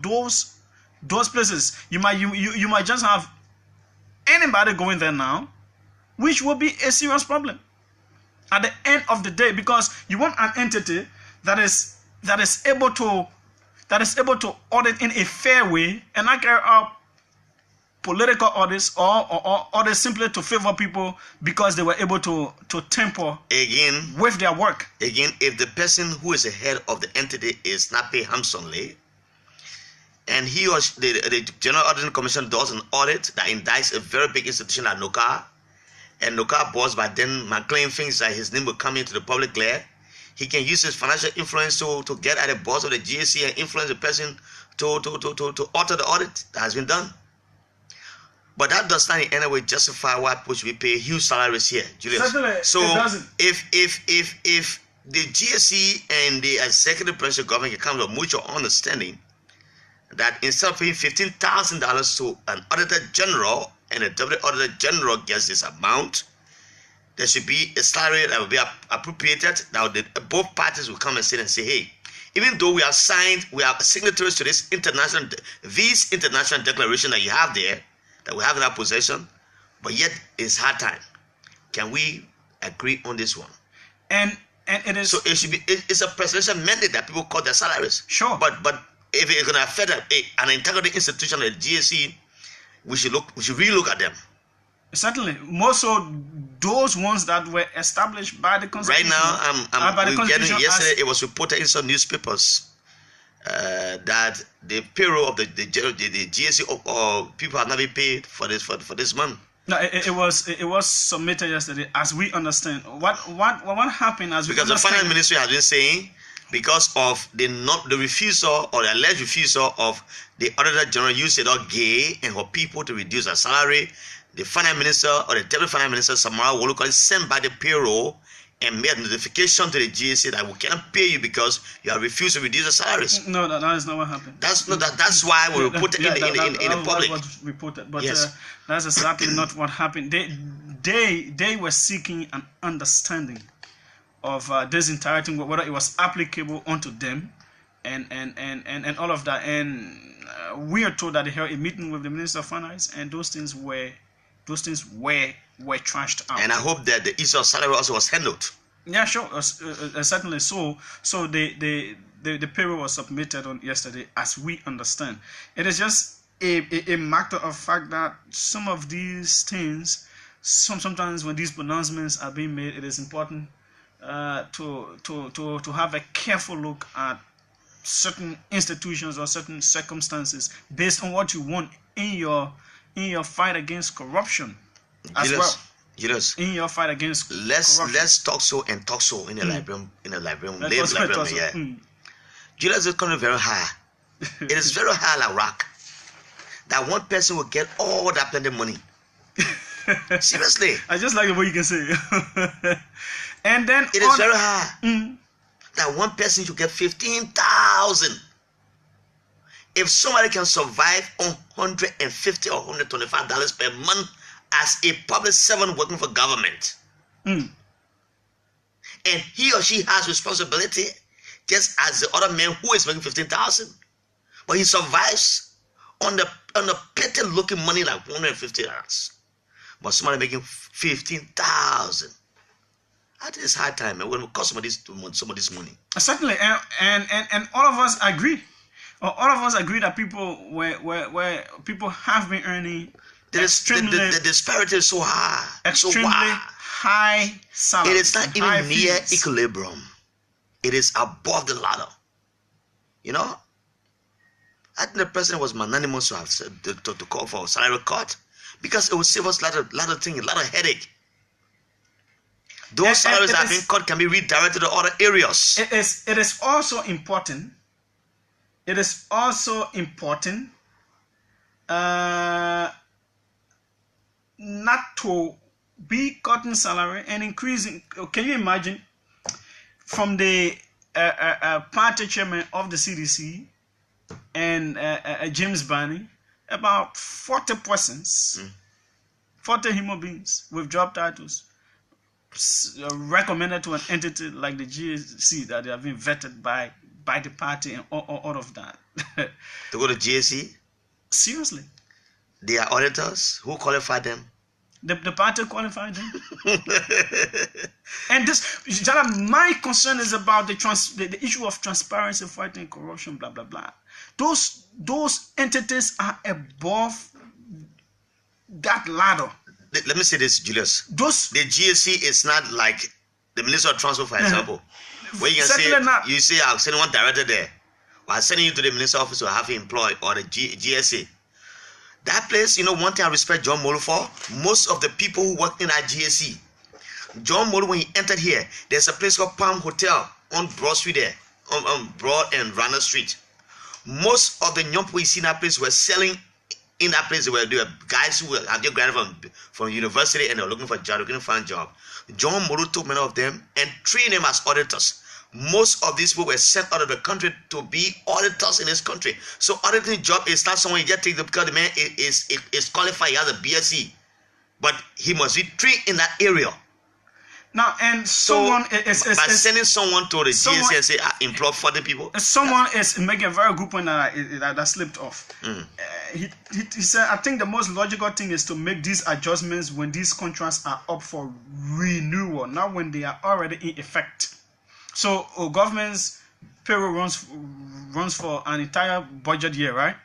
those places. You might just have anybody going there now, which will be a serious problem at the end of the day, because you want an entity that is able to audit in a fair way and not carry out political audits or audits simply to favor people because they were able to tamper again with their work. Again, if the person who is the head of the entity is not paid handsomely, and he or she, the General Auditing Commission does an audit that indicts a very big institution like NOCA, and NOCA boss by then McLean thinks that his name will come into the public glare, he can use his financial influence to get at the boss of the GSC and influence the person to alter the audit that has been done. But that does not in any way justify why people should be paid huge salaries here, Julius. So if the GSC and the executive branch of government can come to a mutual understanding that instead of paying $15,000 to an auditor general and a deputy auditor general gets this amount, there should be a salary that will be appropriated. Now, both parties will come and sit and say, hey, even though we are signatories to these international declaration that you have there, that we have in our possession, but yet it's hard time. Can we agree on this one? And it is, so it should be. It's a presidential mandate that people cut their salaries. Sure. But if it's going to affect an integrity institution like the GSC, we should relook at them. Certainly, more so those ones that were established by the Constitution. Right now, yesterday it was reported in some newspapers that the payroll of the GSC or people have not been paid for this month. No, it was submitted yesterday, as we understand. What happened as we because the finance ministry has been saying, because of the refusal or the alleged refusal of the Auditor General Usaid Gay and her people to reduce their salary, the finance minister or the deputy finance minister Samara Wolukali sent by the payroll and made a notification to the GSA that we cannot pay you because you have refused to reduce the salaries. No, that is not what happened. That's why we reported in the public. That was reported, but yes. That's exactly not what happened. They were seeking an understanding of this entire thing, whether it was applicable onto them, and all of that. And we are told that they held a meeting with the Minister of Finance, and those things were trashed out. And I hope that the issue of salary also was handled. Yeah, sure, certainly so. So the payroll was submitted on yesterday, as we understand. It is just a matter of fact that some of these things, sometimes when these pronouncements are being made, it is important to have a careful look at certain institutions or certain circumstances based on what you want in your fight against corruption as well. Julius, in your fight against corruption. Let's talk so in the library. Julius, is coming very high. It is very high like rock. That one person will get all that plenty of money. Seriously. I just like the way you can say it. And then it is very high. That one person should get 15,000. If somebody can survive on $150 or $125 per month as a public servant working for government, and he or she has responsibility just as the other man who is making 15,000, but he survives on the petty looking money like $150, but somebody making 15,000. That is high time, and when it costs some of this money. Certainly, and all of us agree. All of us agree that where people have been earning the disparity is so high, extremely high salary. It is not even near equilibrium. It is above the ladder. You know, I think the president was magnanimous to have to call for a salary cut because it would save us a lot of headache. Those salaries that have been cut can be redirected to other areas. It is also important. It is also important not to be cutting salary and increasing. Can you imagine from the party chairman of the CDC and James Barney, about 40 persons, 40 human beings with job titles recommended to an entity like the GSC that they have been vetted by the party and all of that. To go to GSC? Seriously. They are auditors. Who qualified them? The party qualified them. And this, my concern is about the issue of transparency, fighting corruption, blah, blah, blah. Those entities are above that ladder. Let me say this, Julius. The GSC is not like the Minister of Transport, for example. Where you can say, you say, I'll send one director there. Or I'm sending you to the Minister office or have you employed, or the GSA. That place, you know, one thing I respect John Molu for, most of the people who work in that GSC, John Molu, when he entered here, there's a place called Palm Hotel on Broad Street there, on Broad and Rana Street. Most of the young people you see in that place were selling in that place. There were guys who had just graduated from university and they were looking for a job, looking to find a job. John Molu took many of them and trained them as auditors. Most of these people were sent out of the country to be auditors in this country. So auditing job is not someone you just take because the man is qualified, he has a BSc. But he must be trained in that area. Now, and someone by sending someone to the GSC and say, employ 40 people. Someone is making a very good point that slipped off. He said, I think the most logical thing is to make these adjustments when these contracts are up for renewal, not when they are already in effect. So government's payroll runs for an entire budget year, right?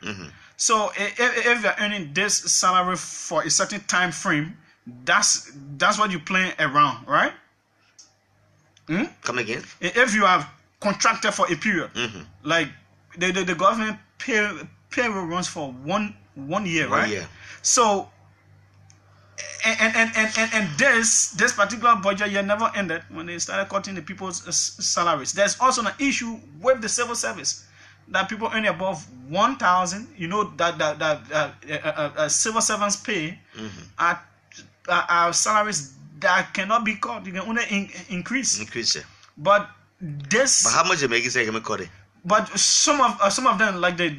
So if you're earning this salary for a certain time frame, that's what you're playing around, right? Come again? If you have contracted for a period, like the government payroll runs for one year, right? 1 year. So and this particular budget year never ended when they started cutting the people's salaries. There's also an issue with the civil service that people earning above 1,000. You know that civil servants pay are salaries that cannot be cut. You can only increase. Yeah. But this. But how much they make it say can be cut? But some of them, like the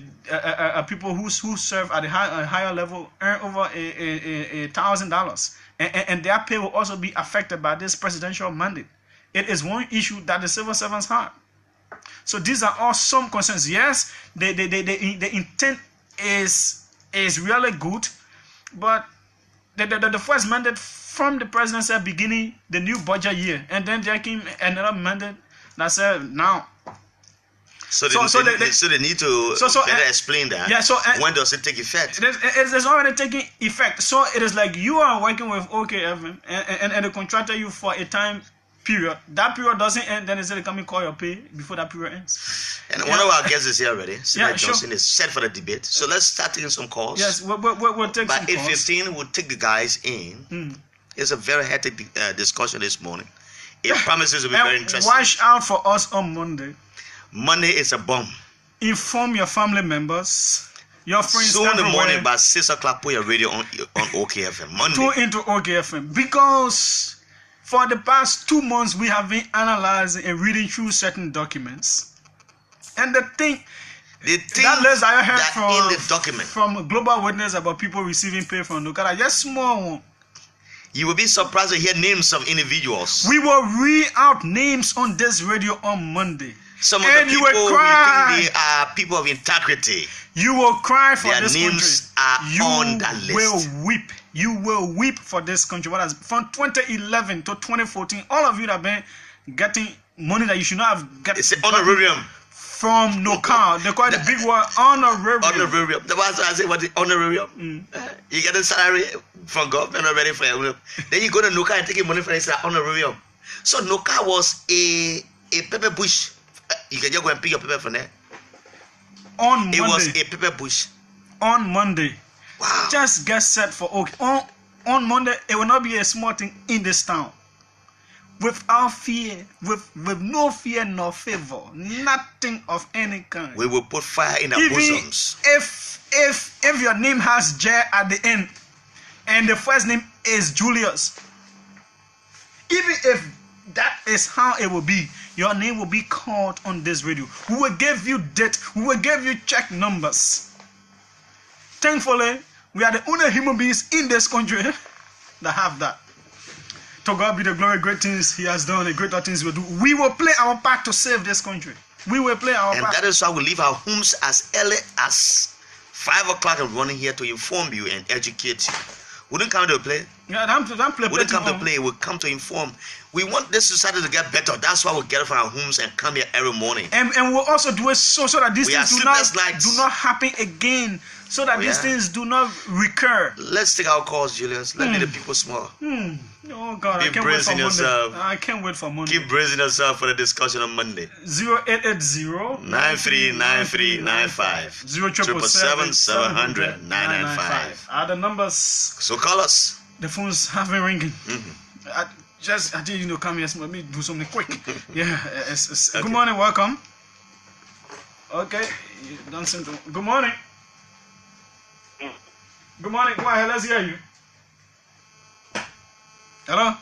people who serve at a higher level, earn over $1,000, and their pay will also be affected by this presidential mandate. It is one issue that the civil servants have. So these are all some concerns. Yes, the intent is really good, but the first mandate from the president said beginning the new budget year, and then there came another mandate that said now. So they need to better explain that. Yeah. So when does it take effect? It is already taking effect. So it is like you are working with OKFM and they contracted you for a time period. That period doesn't end, then they say they come and call your pay before that period ends. And one of our guests is here already. Sylvia Johnson is set for the debate. So let's start taking some calls. Yes, we'll take by some calls. By 8:15, we'll take the guys in. It's a very hectic discussion this morning. It promises to be very interesting. Watch out for us on Monday. Monday is a bomb. Inform your family members, your friends. Soon in the morning by 6 o'clock, put your radio on OKFM. Monday. Tune into OKFM because for the past 2 months we have been analyzing and reading through certain documents, and the thing that list I heard from in the document from Global Witness about people receiving pay from Nukara, just small one. You will be surprised to hear names of individuals. We will read out names on this radio on Monday. Some of the people we think they are people of integrity. You will cry for their this names country. Are on that list. You will weep. You will weep for this country. What has from 2011 to 2014, all of you that have been getting money that you should not have gotten. It's an honorarium from NOCAL. They call it the big word honorarium. Honorarium. The ones I say what the honorarium. You get a salary from government already for you. Then you go to NOCAL and take your money for it. It's an honorarium. So NOCAL was a pepper bush. You can just go and pick your pepper from there. On Monday. It was a pepper bush. On Monday. Wow. Just get set for okay. On Monday, it will not be a small thing in this town. without fear, with no fear nor favor, nothing of any kind. We will put fire in our Even bosoms. if your name has J at the end, and the first name is Julius, even if that is how it will be, your name will be called on this radio. We will give you date. We will give you check numbers. Thankfully, we are the only human beings in this country that have that. To God be the glory, great things He has done and greater things He will do. We will play our part to save this country. We will play our part. And that is why we leave our homes as early as 5 o'clock and running here to inform you and educate you. We didn't come to play. Yeah, don't play. We didn't come to play. We come to inform. We want this society to get better. That's why we get up from our homes and come here every morning. And we'll also do it so that these things do not happen again. So that these things do not recur. Let's take our calls, Julius. Let's make the people small. Oh God, I can't wait for Monday. I can't wait for Monday. Keep bracing yourself for the discussion on Monday. 0880-939395 077-700-995 are the numbers. So call us. The phones have been ringing. I didn't come here. Let me do something quick. Yeah. Okay. Good morning. Welcome. Okay. You don't seem to. Good morning. Good morning. Go ahead. Let's hear you. Hello.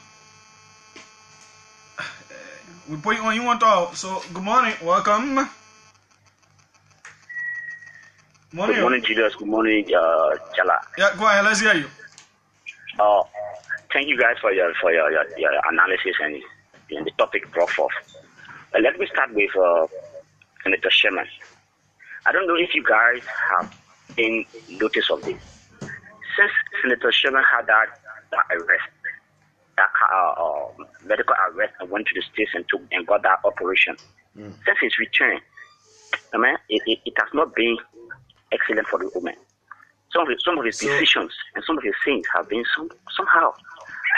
We put you on. You want to talk? So good morning. Welcome. Morning. Good morning, Julius. Good morning, JALLAH. Yeah. Go ahead. Let's hear you. Thank you guys for your analysis and the topic brought forth. Let me start with Senator Sherman. I don't know if you guys have taken notice of this. Since Senator Sherman had that arrest, that medical arrest, and went to the States and got that operation. Since his return, it has not been excellent for the woman. Some of his decisions and some of his things have been somehow.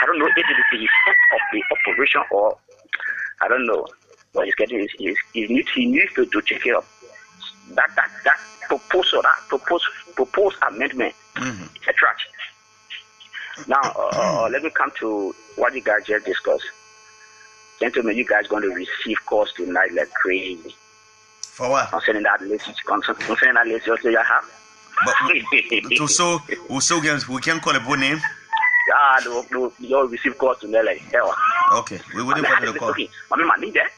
I don't know if it is the effect of the operation or I don't know. But he needs to take care of that proposal, that proposed amendment. It's a trash. Now let me come to what you guys just discussed. Gentlemen, you guys going to receive calls tonight like crazy. For what? Concerning that list also you have. But we can call a boy name. No, you'll receive calls tonight like hell. Okay, we wouldn't put the call. Okay, I need that.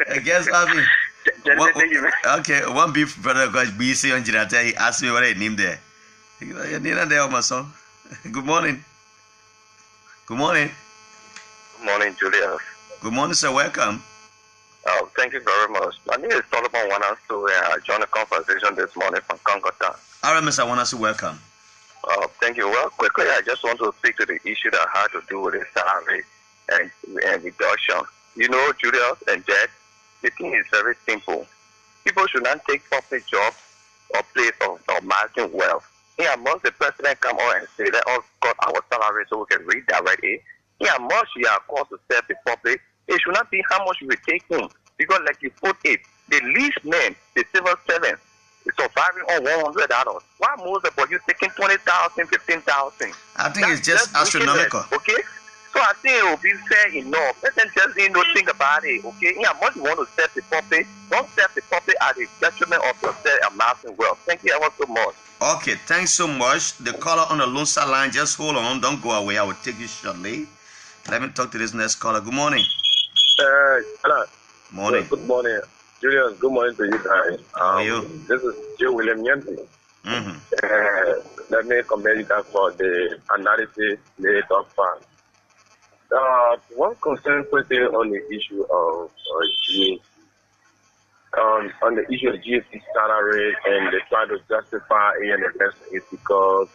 I guess okay, one beef brother got BC on Jinata. He asked me what I named there. Good morning. Good morning. Good morning, Julius. Good morning, sir. Welcome. Thank you very much. My name is Solomon Wanasu. I joined the conversation this morning from Kongota. All right, Mr. Wanasu, welcome. Thank you. Well, quickly, I just want to speak to the issue that had to do with the salary and reduction. You know, Julius and Jed, the thing is very simple. People should not take public jobs or place of amassing wealth. Yeah, once the president come on and say, let us cut our salary so we can redirect it. Yeah, once you are called to serve the public, it should not be how much you will take home. Because like you put it, the least man, the civil servant, is surviving on $100. Why most of you taking $20,000, $15,000? I think it's just astronomical. Okay? So I think it will be fair enough. Let them just think about it, okay? Yeah, once you want to serve the public, don't serve the public at the detriment of yourself amassing wealth. Thank you ever so much. Okay, thanks so much. The caller on the Lone Star line, just hold on, don't go away. I will take you shortly. Let me talk to this next caller. Good morning. Hello. Morning. Good morning. Julius, good morning to you guys. How are you? This is Joe William Yenti. Let me commend you for the analysis made up front. One concern question on the issue of on the issue of GST salary, and they try to justify ANFS is because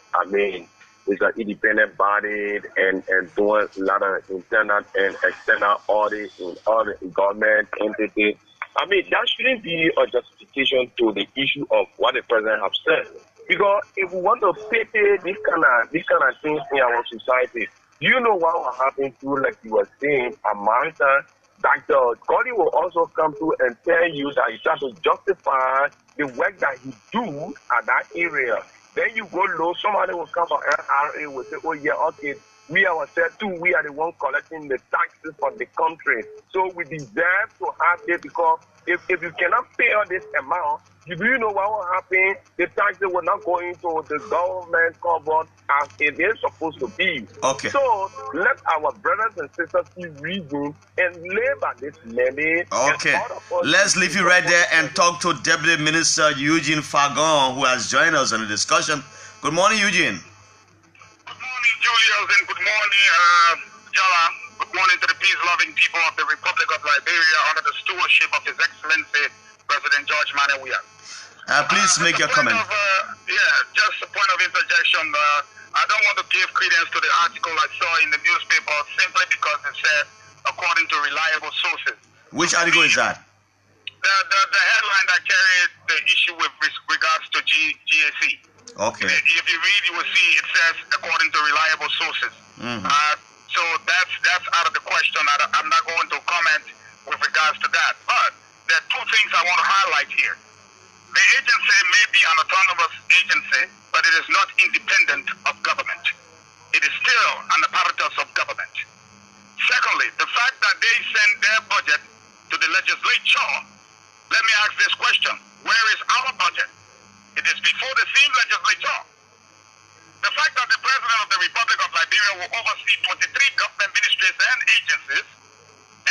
it's an independent body and doing a lot of internal and external audit in all the government entities. That shouldn't be a justification to the issue of what the president has said. Because if we want to pay this kind of things in our society, do you know what will happen to, like you were saying, America? Dr. Cody will also come through and tell you that you try to justify the work that he do at that area. Then you go low, somebody will come from NRA will say, oh yeah, okay, we ourselves too, we are the one collecting the taxes for the country. So we deserve to have it, because if you cannot pay all this amount, do you know what will happen? The taxes will not go into the government cupboard as it is supposed to be. Okay. So let our brothers and sisters keep reading and labor this money. Okay. Let's leave you right there and talk to Deputy Minister Eugene Fagon, who has joined us in the discussion. Good morning, Eugene. Good morning, Julius, and good morning, JALLAH. Good morning to the peace-loving people of the Republic of Liberia under the stewardship of His Excellency President George Manawiya. Please make your comment. Just a point of interjection. I don't want to give credence to the article I saw in the newspaper simply because it said, according to reliable sources. Which article is that? The headline that carried the issue with regards to GAC. Okay. If you read, you will see it says, according to reliable sources. So that's out of the question. I'm not going to comment with regards to that. But there are two things I want to highlight here. The agency may be an autonomous agency, but it is not independent of government. It is still an apparatus of government. Secondly, the fact that they send their budget to the legislature, let me ask this question. Where is our budget? It is before the same legislature. The fact that the President of the Republic of Liberia will oversee 23 government ministries and agencies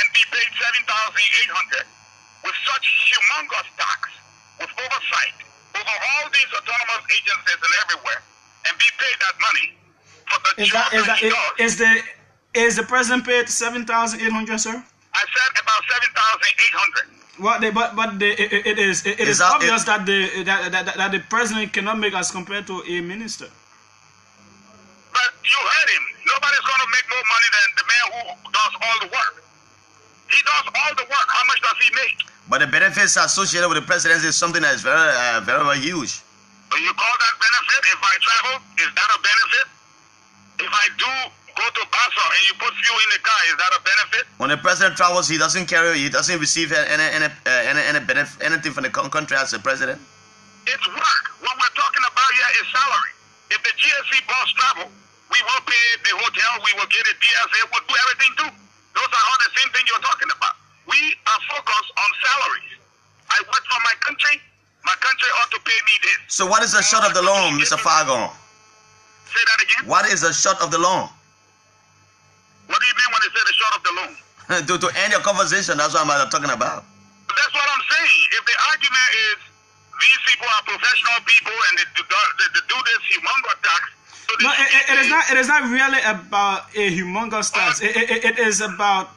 and be paid $7,800 with such humongous tax, with oversight over all these autonomous agencies and everywhere, and be paid that money for the job that he does. Is the president paid $7,800, sir? I said about $7,800. Well, it is obvious that the president cannot make as compared to a minister. But you heard him. Nobody's going to make more money than the man who does all the work. He does all the work. How much does he make? But the benefits associated with the presidency is something that is very, very huge. So you call that benefit? If I travel, is that a benefit? If I do go to Basel and you put fuel in the car, is that a benefit? When the president travels, he doesn't receive any benefit, anything from the country as a president. It's work. What we're talking about here is salary. If the GSC boss travel, we will pay the hotel, we will get a DSA, we'll do everything too. Those are all the same thing you're talking about. We are focused on salaries. I work for my country. My country ought to pay me this. So what is the short of the loan, Mr. Fagon? Say that again? What is the short of the loan? What do you mean when they say the short of the loan? to end your conversation, that's what I'm talking about. That's what I'm saying. If the argument is these people are professional people and they do this humongous tax. So no, it is not really about a humongous tax. It is about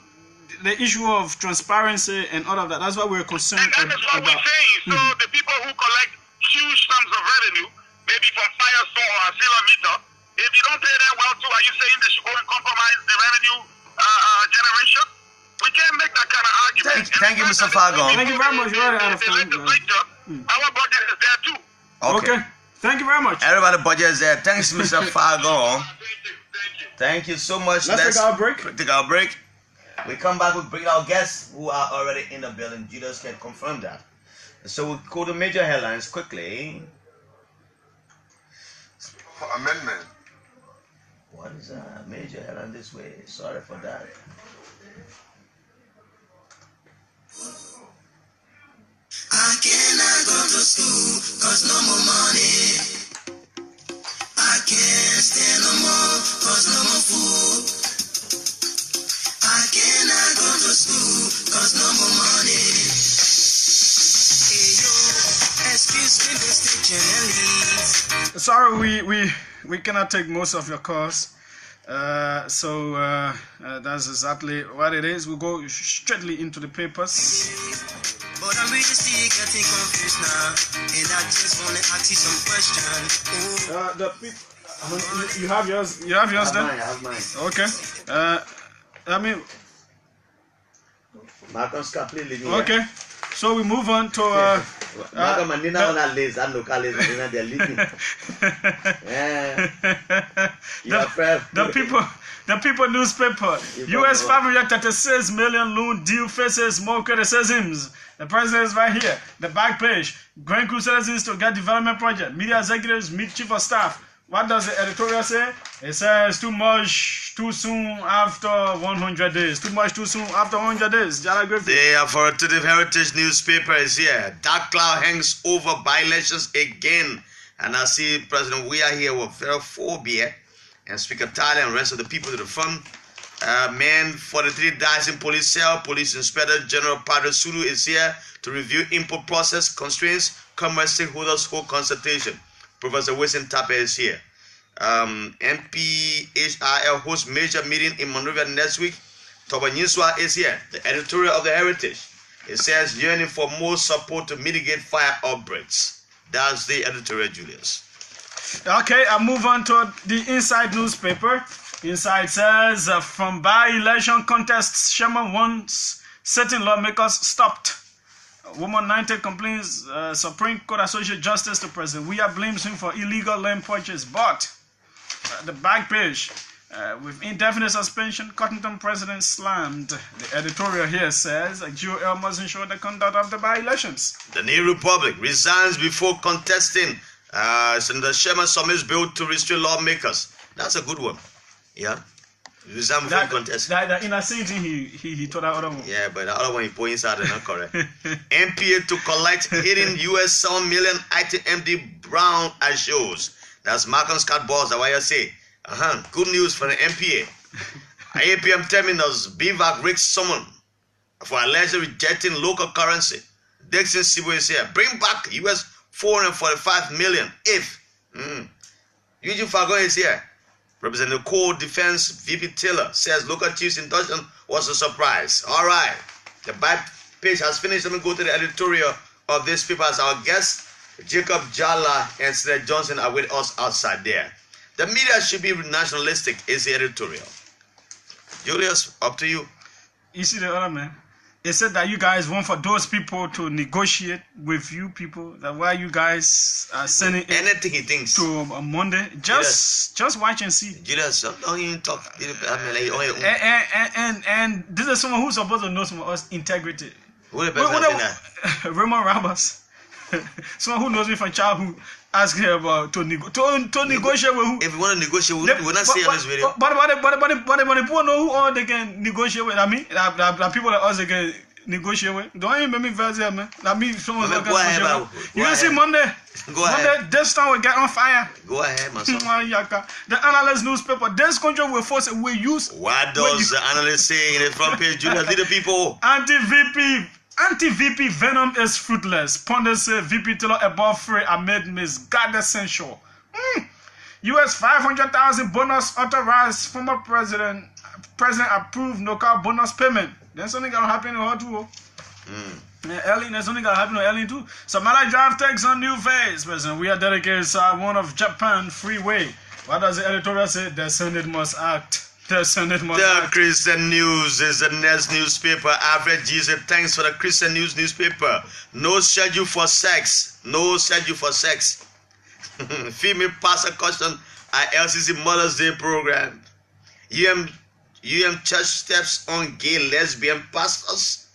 the issue of transparency and all of that. That's what we're concerned about. And that is what we're saying. So the people who collect huge sums of revenue, maybe from Firestone or Asilometer, if you don't pay them well too, are you saying they should go and compromise the revenue generation? We can't make that kind of argument. Thank you, Mr. Fagon. Thank you very much. You're out of time. Our budget is there too. Okay. Thank you very much. Everybody budget is there. Thanks, Mr. Fagon. Thank you so much. Let's take our break. Take our break. We come back, we bring our guests who are already in the building. Julius can confirm that. So we'll go to major headlines quickly. For amendment. What is a major headline this way? Sorry for that. I cannot go to school cause no more money. I can't stand no more cause no more food. I cannot go to school cause no more money. Hey yo, excuse me, Mr. Journalist. Sorry, we cannot take most of your calls. So that's exactly what it is. We'll go straightly into the papers. But I'm really still getting confused now, and I just want to ask you some questions. The people, you have yours. You have yours then. I have mine. Okay. I mean. Okay. So we move on to. The people newspaper. U.S. 536 million loan deal faces more criticisms. The president is right here. The back page. Going through citizens to get development project. Media executives meet chief of staff What does the editorial say? It says too much too soon after 100 days. Too much too soon after 100 days. JALLAH Grayfield. The authoritative Heritage newspaper is here. Dark cloud hangs over by-elections again. And I see President We are here with phobia and Speaker Tyler and rest of the people to the front. Man 43 dies in police cell. Police Inspector General Padre Sulu is here to review input process constraints. Commerce stakeholders hold consultation. Professor Wilson Tapper is here. MPHRL hosts major meeting in Monrovia next week. Toba Nyiswa is here. The editorial of the Heritage. It says yearning for more support to mitigate fire outbreaks. That's the editorial, Julius. Okay, I move on to the Inside newspaper. Inside says from by-election contests, Sherman wants certain lawmakers stopped. Woman 90 complains Supreme Court Associate Justice to President Weah blames him for illegal land purchase. But the back page with indefinite suspension, Cottonton president slammed. The editorial here says GOL must ensure the conduct of the by-elections. The New Republic resigns before contesting. Senator Sherman submits bill to restrain lawmakers. That's a good one. Yeah. Resign before contesting. That in a same thing he told that other one. Yeah, but the other one he put inside is not correct. MPA to collect hidden US $7 million ITMD Brown assures. That's Malcolm Scott Balls, that's what you say. Good news for the MPA. APM terminals, BVAC rigs summon for allegedly rejecting local currency. Dixon Sibo is here. Bring back US $445 million if. Eugene Fagon is here. Representative Core Defense VP Taylor says local chiefs induction was a surprise. All right. The back page has finished. Let me go to the editorial of this paper as our guest. Jacob JALLAH and Seth Johnson are with us outside there. The media should be nationalistic is the editorial. Julius, up to you. You see the other man? It said that you guys want for those people to negotiate with you people. That why you guys are sending anything he thinks to a Monday. Just watch and see. Julius, don't even talk. And this is someone who's supposed to know some of us integrity. Who the person Raymond Roberts. Someone who knows me from childhood ask her about to negotiate with who. If you want to negotiate, we're not saying on this video. But the people know who all they can negotiate with. I mean, the people that us they can negotiate with. Don't even make me verse here, man. That means someone's going to negotiate with. You see Monday? Go ahead. Monday, this time we get on fire. Go ahead, my son. The analyst newspaper, this country will force we use. What does the analyst say in the front page, Julius? Lead the people. Anti-VP venom is fruitless. Pundits say VP Taylor above free amid misguided censure. US 500,000 bonus authorized. Former president approved no car bonus payment. There's something gonna happen in her too. Ellen, there's something gonna happen to Ellen too. Somalia drive takes on new phase. President, we are dedicated to one of Japan freeway. What does the editorial say? The Senate must act. The Christian News is the next newspaper. Average Jesus, thanks for the Christian News newspaper. No schedule for sex. No schedule for sex. Female pastor caution at LCC Mother's Day program. UM church steps on gay lesbian pastors.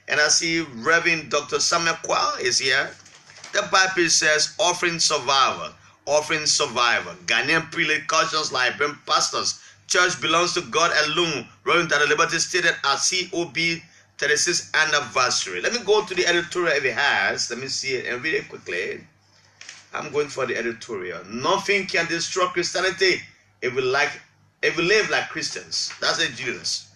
And I see Reverend Dr. Samuel Kwao is here. The Bible says offering survivor. Ghanaian prelate cautions Liberian pastors. Church belongs to God alone. Reverend Dr. Liberty stated at COB 36th anniversary. Let me go to the editorial if it has. Let me see it and read it quickly. I'm going for the editorial. Nothing can destroy Christianity if we live like Christians. That's it, Julius.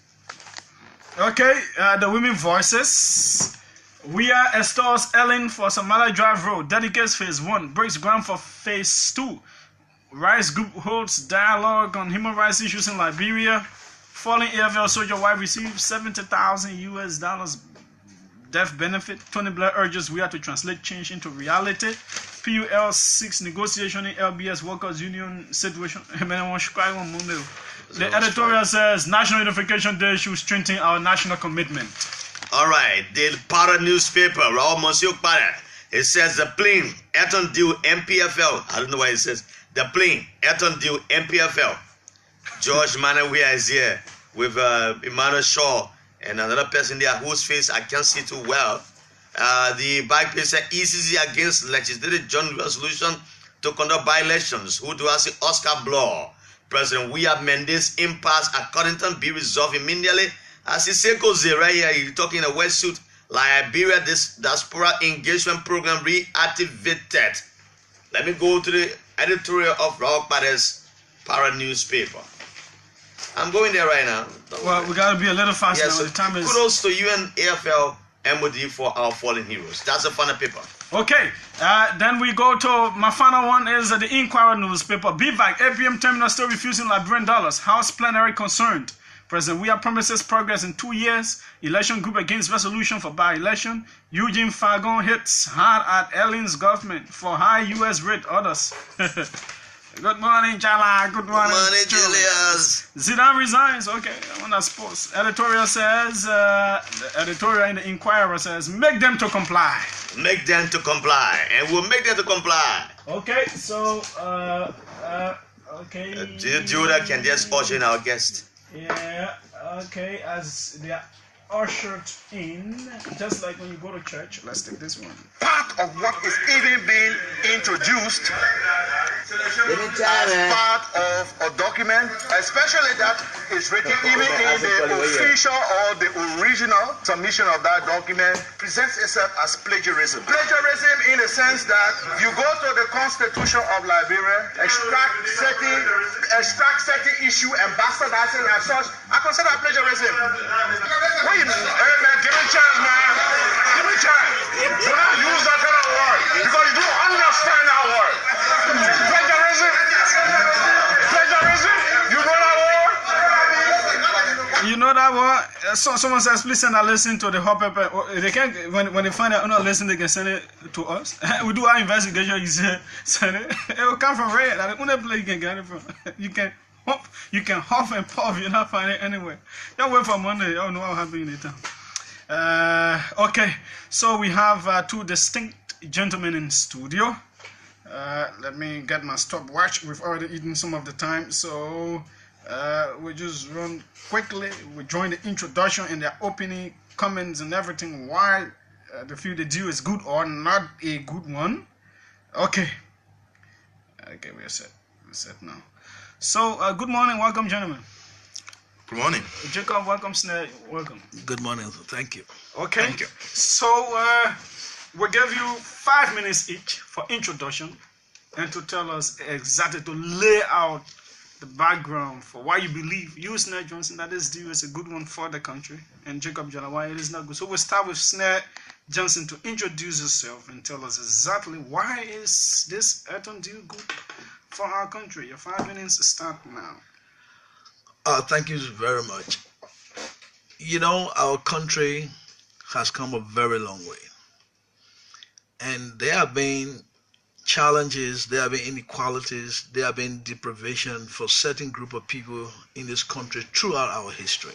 Okay, the women voices. We are Estors Ellen for Somalia Drive Road. Dedicates phase 1. Breaks ground for phase 2. Rights group holds dialogue on human rights issues in Liberia. Fallen AFL soldier wife receives $70,000 death benefit. Tony Blair urges we have to translate change into reality. PUL 6 negotiation in LBS workers union situation. The editorial says National Unification Day should strengthen our national commitment. All right, the Para newspaper, Raul Monsieur Para. It says the plane, Eton deal MPFL. I don't know why it says. The plane, Eton deal MPFL. George Manawia is here with Emmanuel Shaw and another person there whose face I can't see too well. The back page says ECC against legislative joint resolution to conduct by-elections. Who do I see? Oscar Bloor. President William Mendes impasse according to be resolved immediately. As he said, goes there right here, he's talking in a wetsuit. Liberia, this diaspora engagement program reactivated. Let me go to the editorial of Rock Paddy's Para newspaper. I'm going there right now. Well, we gotta be a little faster. Yes, now. The time is. Kudos to UN AFL MOD for our fallen heroes. That's a funny paper. Okay, then we go to my final one is the Inquirer newspaper. BVAC, APM terminal still refusing Liberian dollars. House plenary concerned. President Weah promises progress in 2 years. Election group against resolution for by-election. Eugene Fagon hits hard at Ellen's government for high U.S. rate orders. Good morning, JALLAH. Good morning, Julius. Zidane resigns. Okay, on that sports. Editorial says, the editorial in the Inquirer says, make them to comply. Make them to comply. And we'll make them to comply. Okay, so, okay. Judah can just usher in our guest. Yeah, okay, as they are ushered in, just like when you go to church. Let's take this one. Part of what is even being introduced as part of a document, especially that is written even in the official or the original submission of that document, presents itself as plagiarism. Plagiarism in the sense that you go to the Constitution of Liberia, extract certain issue and bastardize it as such. I consider that plagiarism. Wait a minute. Hey man, give me a chance, man. Give me a chance. Do not use that kind of word because you don't understand that word. Plagiarism. Plagiarism. You know that word? You know that word? Someone says, please send a listen to the hot pepper. They can't, when they find out we're not listening, they can send it to us. We do our investigation, you say, send it. It will come from Red. That's the only place you can get it from. You can huff and puff, you're not finding it anywhere. Don't wait for Monday, y'all know what happened in the town. Okay, so we have two distinct gentlemen in studio. Let me get my stopwatch. We've already eaten some of the time, so we'll just run quickly. We join the introduction and their opening comments and everything. Why the feel they do is good or not a good one. Okay, we're set. We're set now. So, good morning, welcome, gentlemen. Good morning. Jacob, welcome, Snare, welcome. Good morning, thank you. Okay, thank you. So, we'll give you 5 minutes each for introduction and to tell us exactly, to lay out the background for why you believe you, Snare Johnson, that this deal is a good one for the country, and Jacob JALLAH, why it is not good. So, we'll start with Snare Johnson to introduce yourself and tell us exactly why is this Ayrton deal good for our country. Your 5 minutes start now. Thank you very much. You know, our country has come a very long way. And there have been challenges, there have been inequalities, there have been deprivation for certain group of people in this country throughout our history.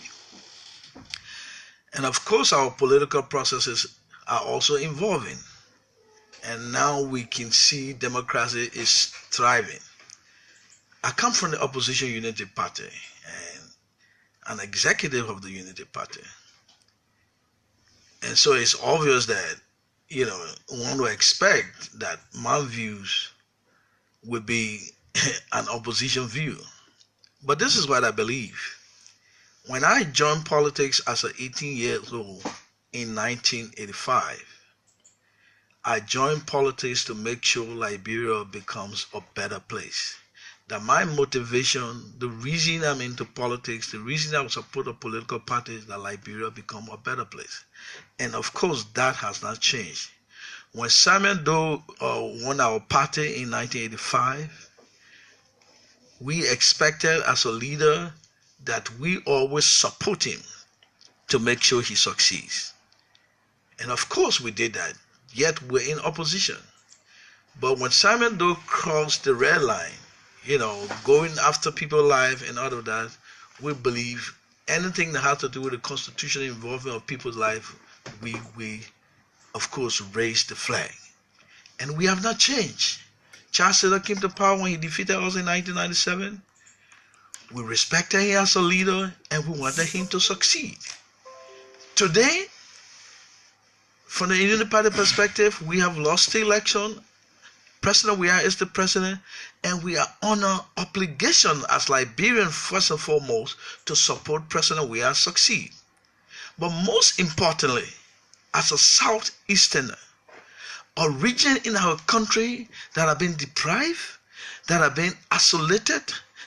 And of course, our political processes are also evolving. And now we can see democracy is thriving. I come from the opposition Unity Party and an executive of the Unity Party. And so it's obvious that, you know, one would expect that my views would be an opposition view. But this is what I believe. When I joined politics as an 18-year-old in 1985, I joined politics to make sure Liberia becomes a better place. That my motivation, the reason I'm into politics, the reason I support a political party is that Liberia become a better place. And of course, that has not changed. When Simon Doe won our party in 1985, we expected as a leader that we always support him to make sure he succeeds. And of course we did that, yet we're in opposition. But when Simon Doe crossed the red line, you know, going after people's life and all of that, we believe anything that has to do with the constitutional involvement of people's life, we of course raise the flag. And we have not changed. Charles Taylor came to power when he defeated us in 1997. We respected him as a leader and we wanted him to succeed. Today, from the Unity Party perspective, we have lost the election President Weah is the president, and we are under obligation as Liberians first and foremost to support President Weah succeed. But most importantly, as a Southeasterner, a region in our country that have been deprived, that have been isolated,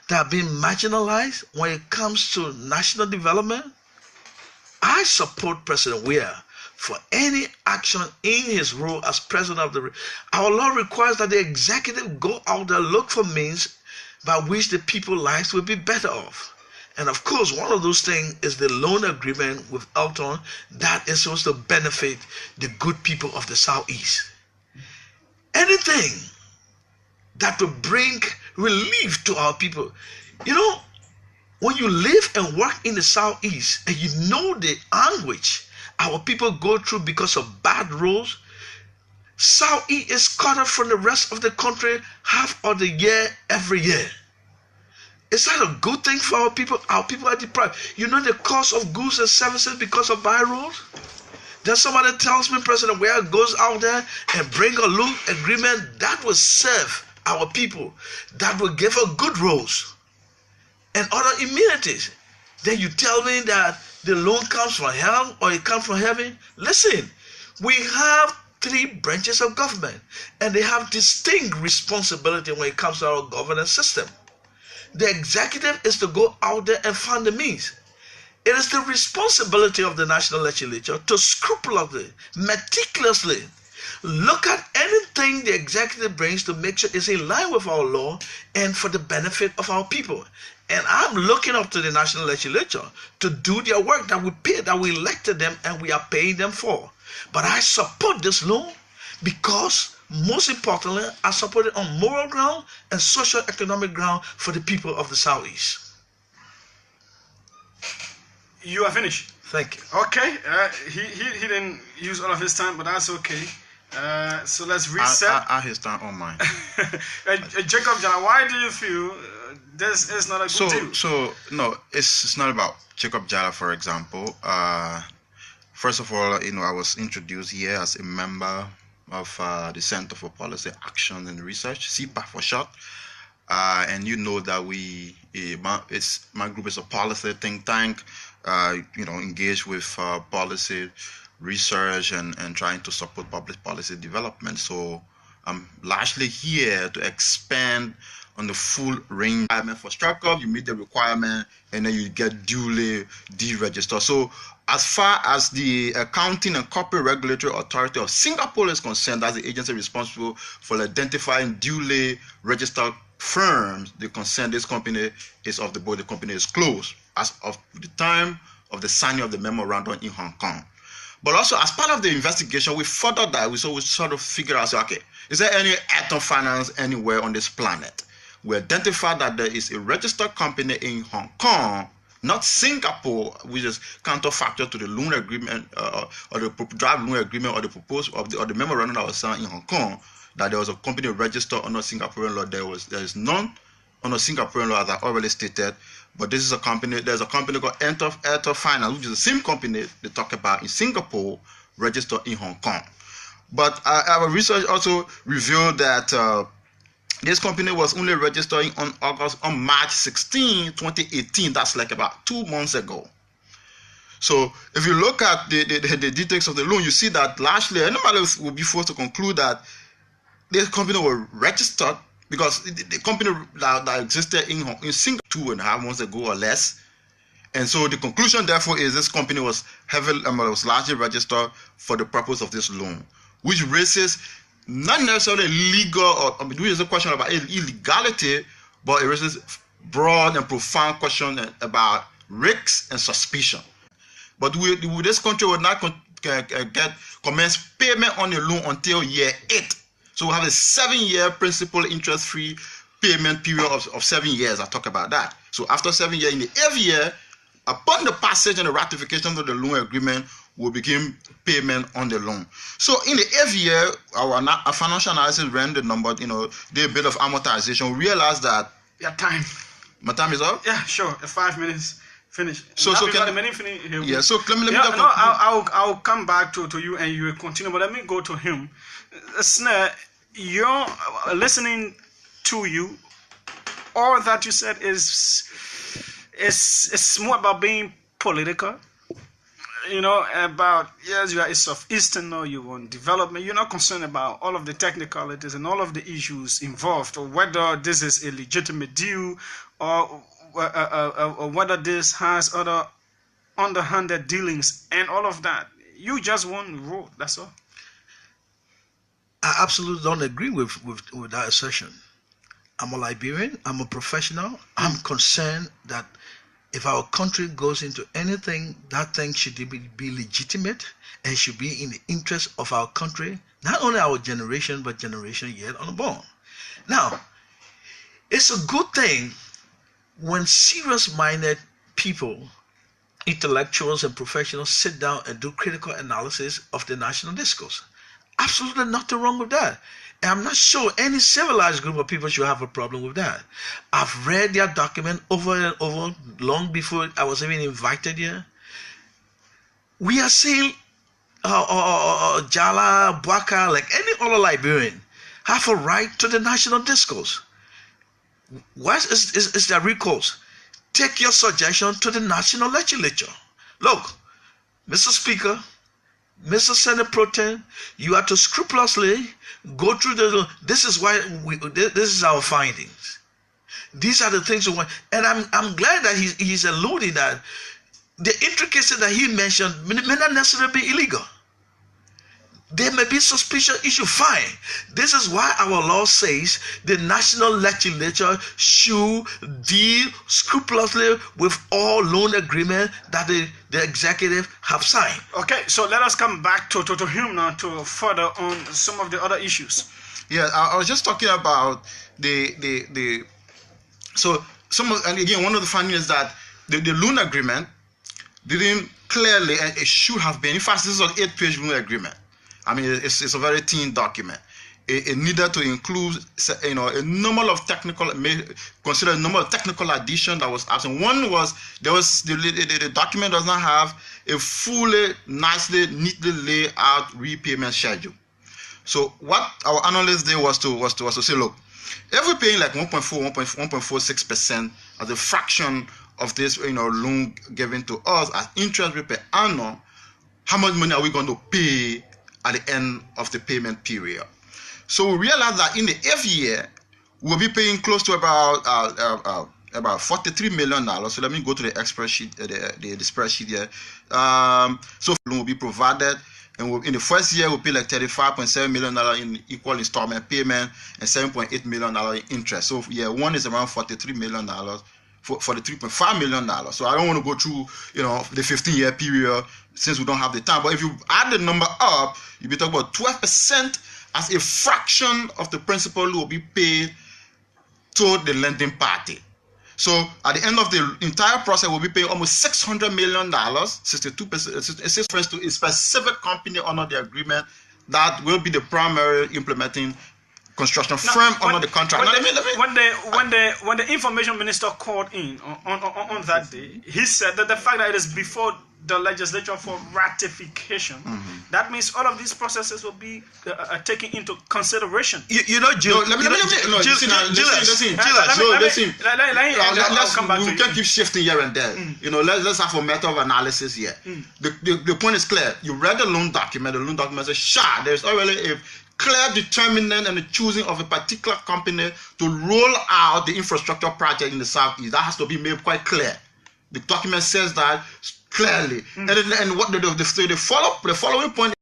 that have been marginalized when it comes to national development, I support President Weah for any action in his role as president of the. Our law requires that the executive go out there, look for means by which the people's lives will be better off. And of course, one of those things is the loan agreement with Elton that is supposed to benefit the good people of the Southeast. Anything that will bring relief to our people. You know, when you live and work in the Southeast and you know the anguish our people go through because of bad roads, Southeast is cut off from the rest of the country half of the year, every year. Is that a good thing for our people? Our people are deprived. You know the cost of goods and services because of bad roads? Then somebody tells me President Weah goes out there and bring a loan agreement that will serve our people, that will give us good roads and other amenities. Then you tell me that the loan comes from hell or it comes from heaven? Listen, we have 3 branches of government and they have distinct responsibility when it comes to our governance system. The executive is to go out there and find the means. It is the responsibility of the national legislature to scrupulously, meticulously look at anything the executive brings to make sure it's in line with our law and for the benefit of our people. And I'm looking up to the national legislature to do their work that we paid, that we elected them and we are paying them for. But I support this law because, most importantly, I support it on moral ground and socio-economic ground for the people of the Southeast. You are finished. Thank you. Okay. He didn't use all of his time, but that's okay. So let's reset. I his time on mine. Jacob Jallah, why do you feel this is not a good deal? So no, it's not about Jacob Jallah, for example. First of all, I was introduced here as a member of the Center for Policy Action and Research, CPA for short. And you know that my group is a policy think tank, engaged with policy research and trying to support public policy development. So I'm largely here to expand on the full range for StructUp. You meet the requirement and then you get duly deregistered. So as far as the Accounting and Corporate Regulatory Authority of Singapore is concerned, that's the agency responsible for identifying duly registered firms, the concern this company is of the board, the company is closed as of the time of the signing of the memorandum in Hong Kong. But also as part of the investigation, we further that we sort of figure out, okay, is there any atom finance anywhere on this planet? We identified that there is a registered company in Hong Kong, not Singapore, which is counterfactual to the loan agreement or the draft loan agreement or the proposal of the memorandum that was signed in Hong Kong, that there was a company registered under Singaporean law. There is none under Singaporean law, as I already stated. But this is a company. There's a company called Airtel Finance, which is the same company they talk about in Singapore, registered in Hong Kong. But our research also revealed that this company was only registered on March 16, 2018. That's like about 2 months ago. So if you look at the details of the loan, you see that largely anybody will be forced to conclude that this company was registered because the company that existed in Singapore 2.5 months ago or less. And so the conclusion, therefore, is this company was largely registered for the purpose of this loan, which raises not necessarily legal, which is a question about illegality, but it raises broad and profound questions about risks and suspicion. But this country will not commence payment on the loan until year 8. So we have a 7-year principal interest-free payment period of 7 years. I'll talk about that. So after 7 years, in the 8th year, upon the passage and the ratification of the loan agreement, we'll begin payment on the loan. So in the 8th year, our financial analysis ran the number, the bit of amortization. We realized that... Yeah, time. My time is up? Yeah, sure. 5 minutes. Finish. So let me I'll come back to you and you will continue, but let me go to him. Snare, you're listening to you, all that you said is more about being political. You know, about, yes, you are a Southeastern, or you want development. You're not concerned about all of the technicalities and all of the issues involved, or whether this is a legitimate deal, or whether this has other underhanded dealings and all of that. You just want to road, that's all. I absolutely don't agree with that assertion. I'm a Liberian, I'm a professional. I'm concerned that if our country goes into anything, that thing should be legitimate and should be in the interest of our country, not only our generation, but generation yet unborn. Now, it's a good thing when serious-minded people, intellectuals and professionals sit down and do critical analysis of the national discourse. Absolutely nothing wrong with that. And I'm not sure any civilized group of people should have a problem with that. I've read their document over and over long before I was even invited here. We are saying JALLAH, Bwaka, like any other Liberian, have a right to the national discourse. What is their recourse? Take your suggestion to the national legislature. Look, Mr. Speaker, Mr. Senate Pro Tem, you have to scrupulously go through this is why this is our findings. These are the things we want. And I'm glad that he's alluding that the intricacies that he mentioned may not necessarily be illegal. There may be suspicious issue. Fine. This is why our law says the national legislature should deal scrupulously with all loan agreements that the executive have signed. Okay, so let us come back to him now to further on some of the other issues. Yeah, I was just talking about and again, one of the findings is that the loan agreement didn't clearly, and it should have been, in fact, this is an 8-page loan agreement. I mean, it's a very thin document. It needed to include, a number of technical, consider a number of technical additions that was absent. One was the document does not have a fully, nicely, neatly laid out repayment schedule. So what our analyst did was to say, look, if we're paying like 1.46% as a fraction of this, loan given to us as interest rate per annum, how much money are we going to pay at the end of the payment period? So we realized that in the 8th year, we'll be paying close to about $43 million. So let me go to the Excel sheet, the spreadsheet here. So loan will be provided, and in the first year, we'll pay like $35.7 million in equal installment payment and $7.8 million in interest. So year one is around $43 million. For the $3.5 million. So I don't want to go through, the 15-year period since we don't have the time. But if you add the number up, you'll be talking about 12% as a fraction of the principal will be paid to the lending party. So at the end of the entire process, we'll be paying almost $600 million, 62% to a specific company under the agreement that will be the primary implementing construction firm under the contract. When the information minister called in on that day, he said that the fact that it is before the legislature for ratification, that means all of these processes will be taken into consideration. Listen. We can't keep shifting here and there. Let's have a matter of analysis here. The point is clear. You read the loan document. The loan document says, there's already a clear determinant and the choosing of a particular company to roll out the infrastructure project in the Southeast. That has to be made quite clear. The document says that clearly. And what the following point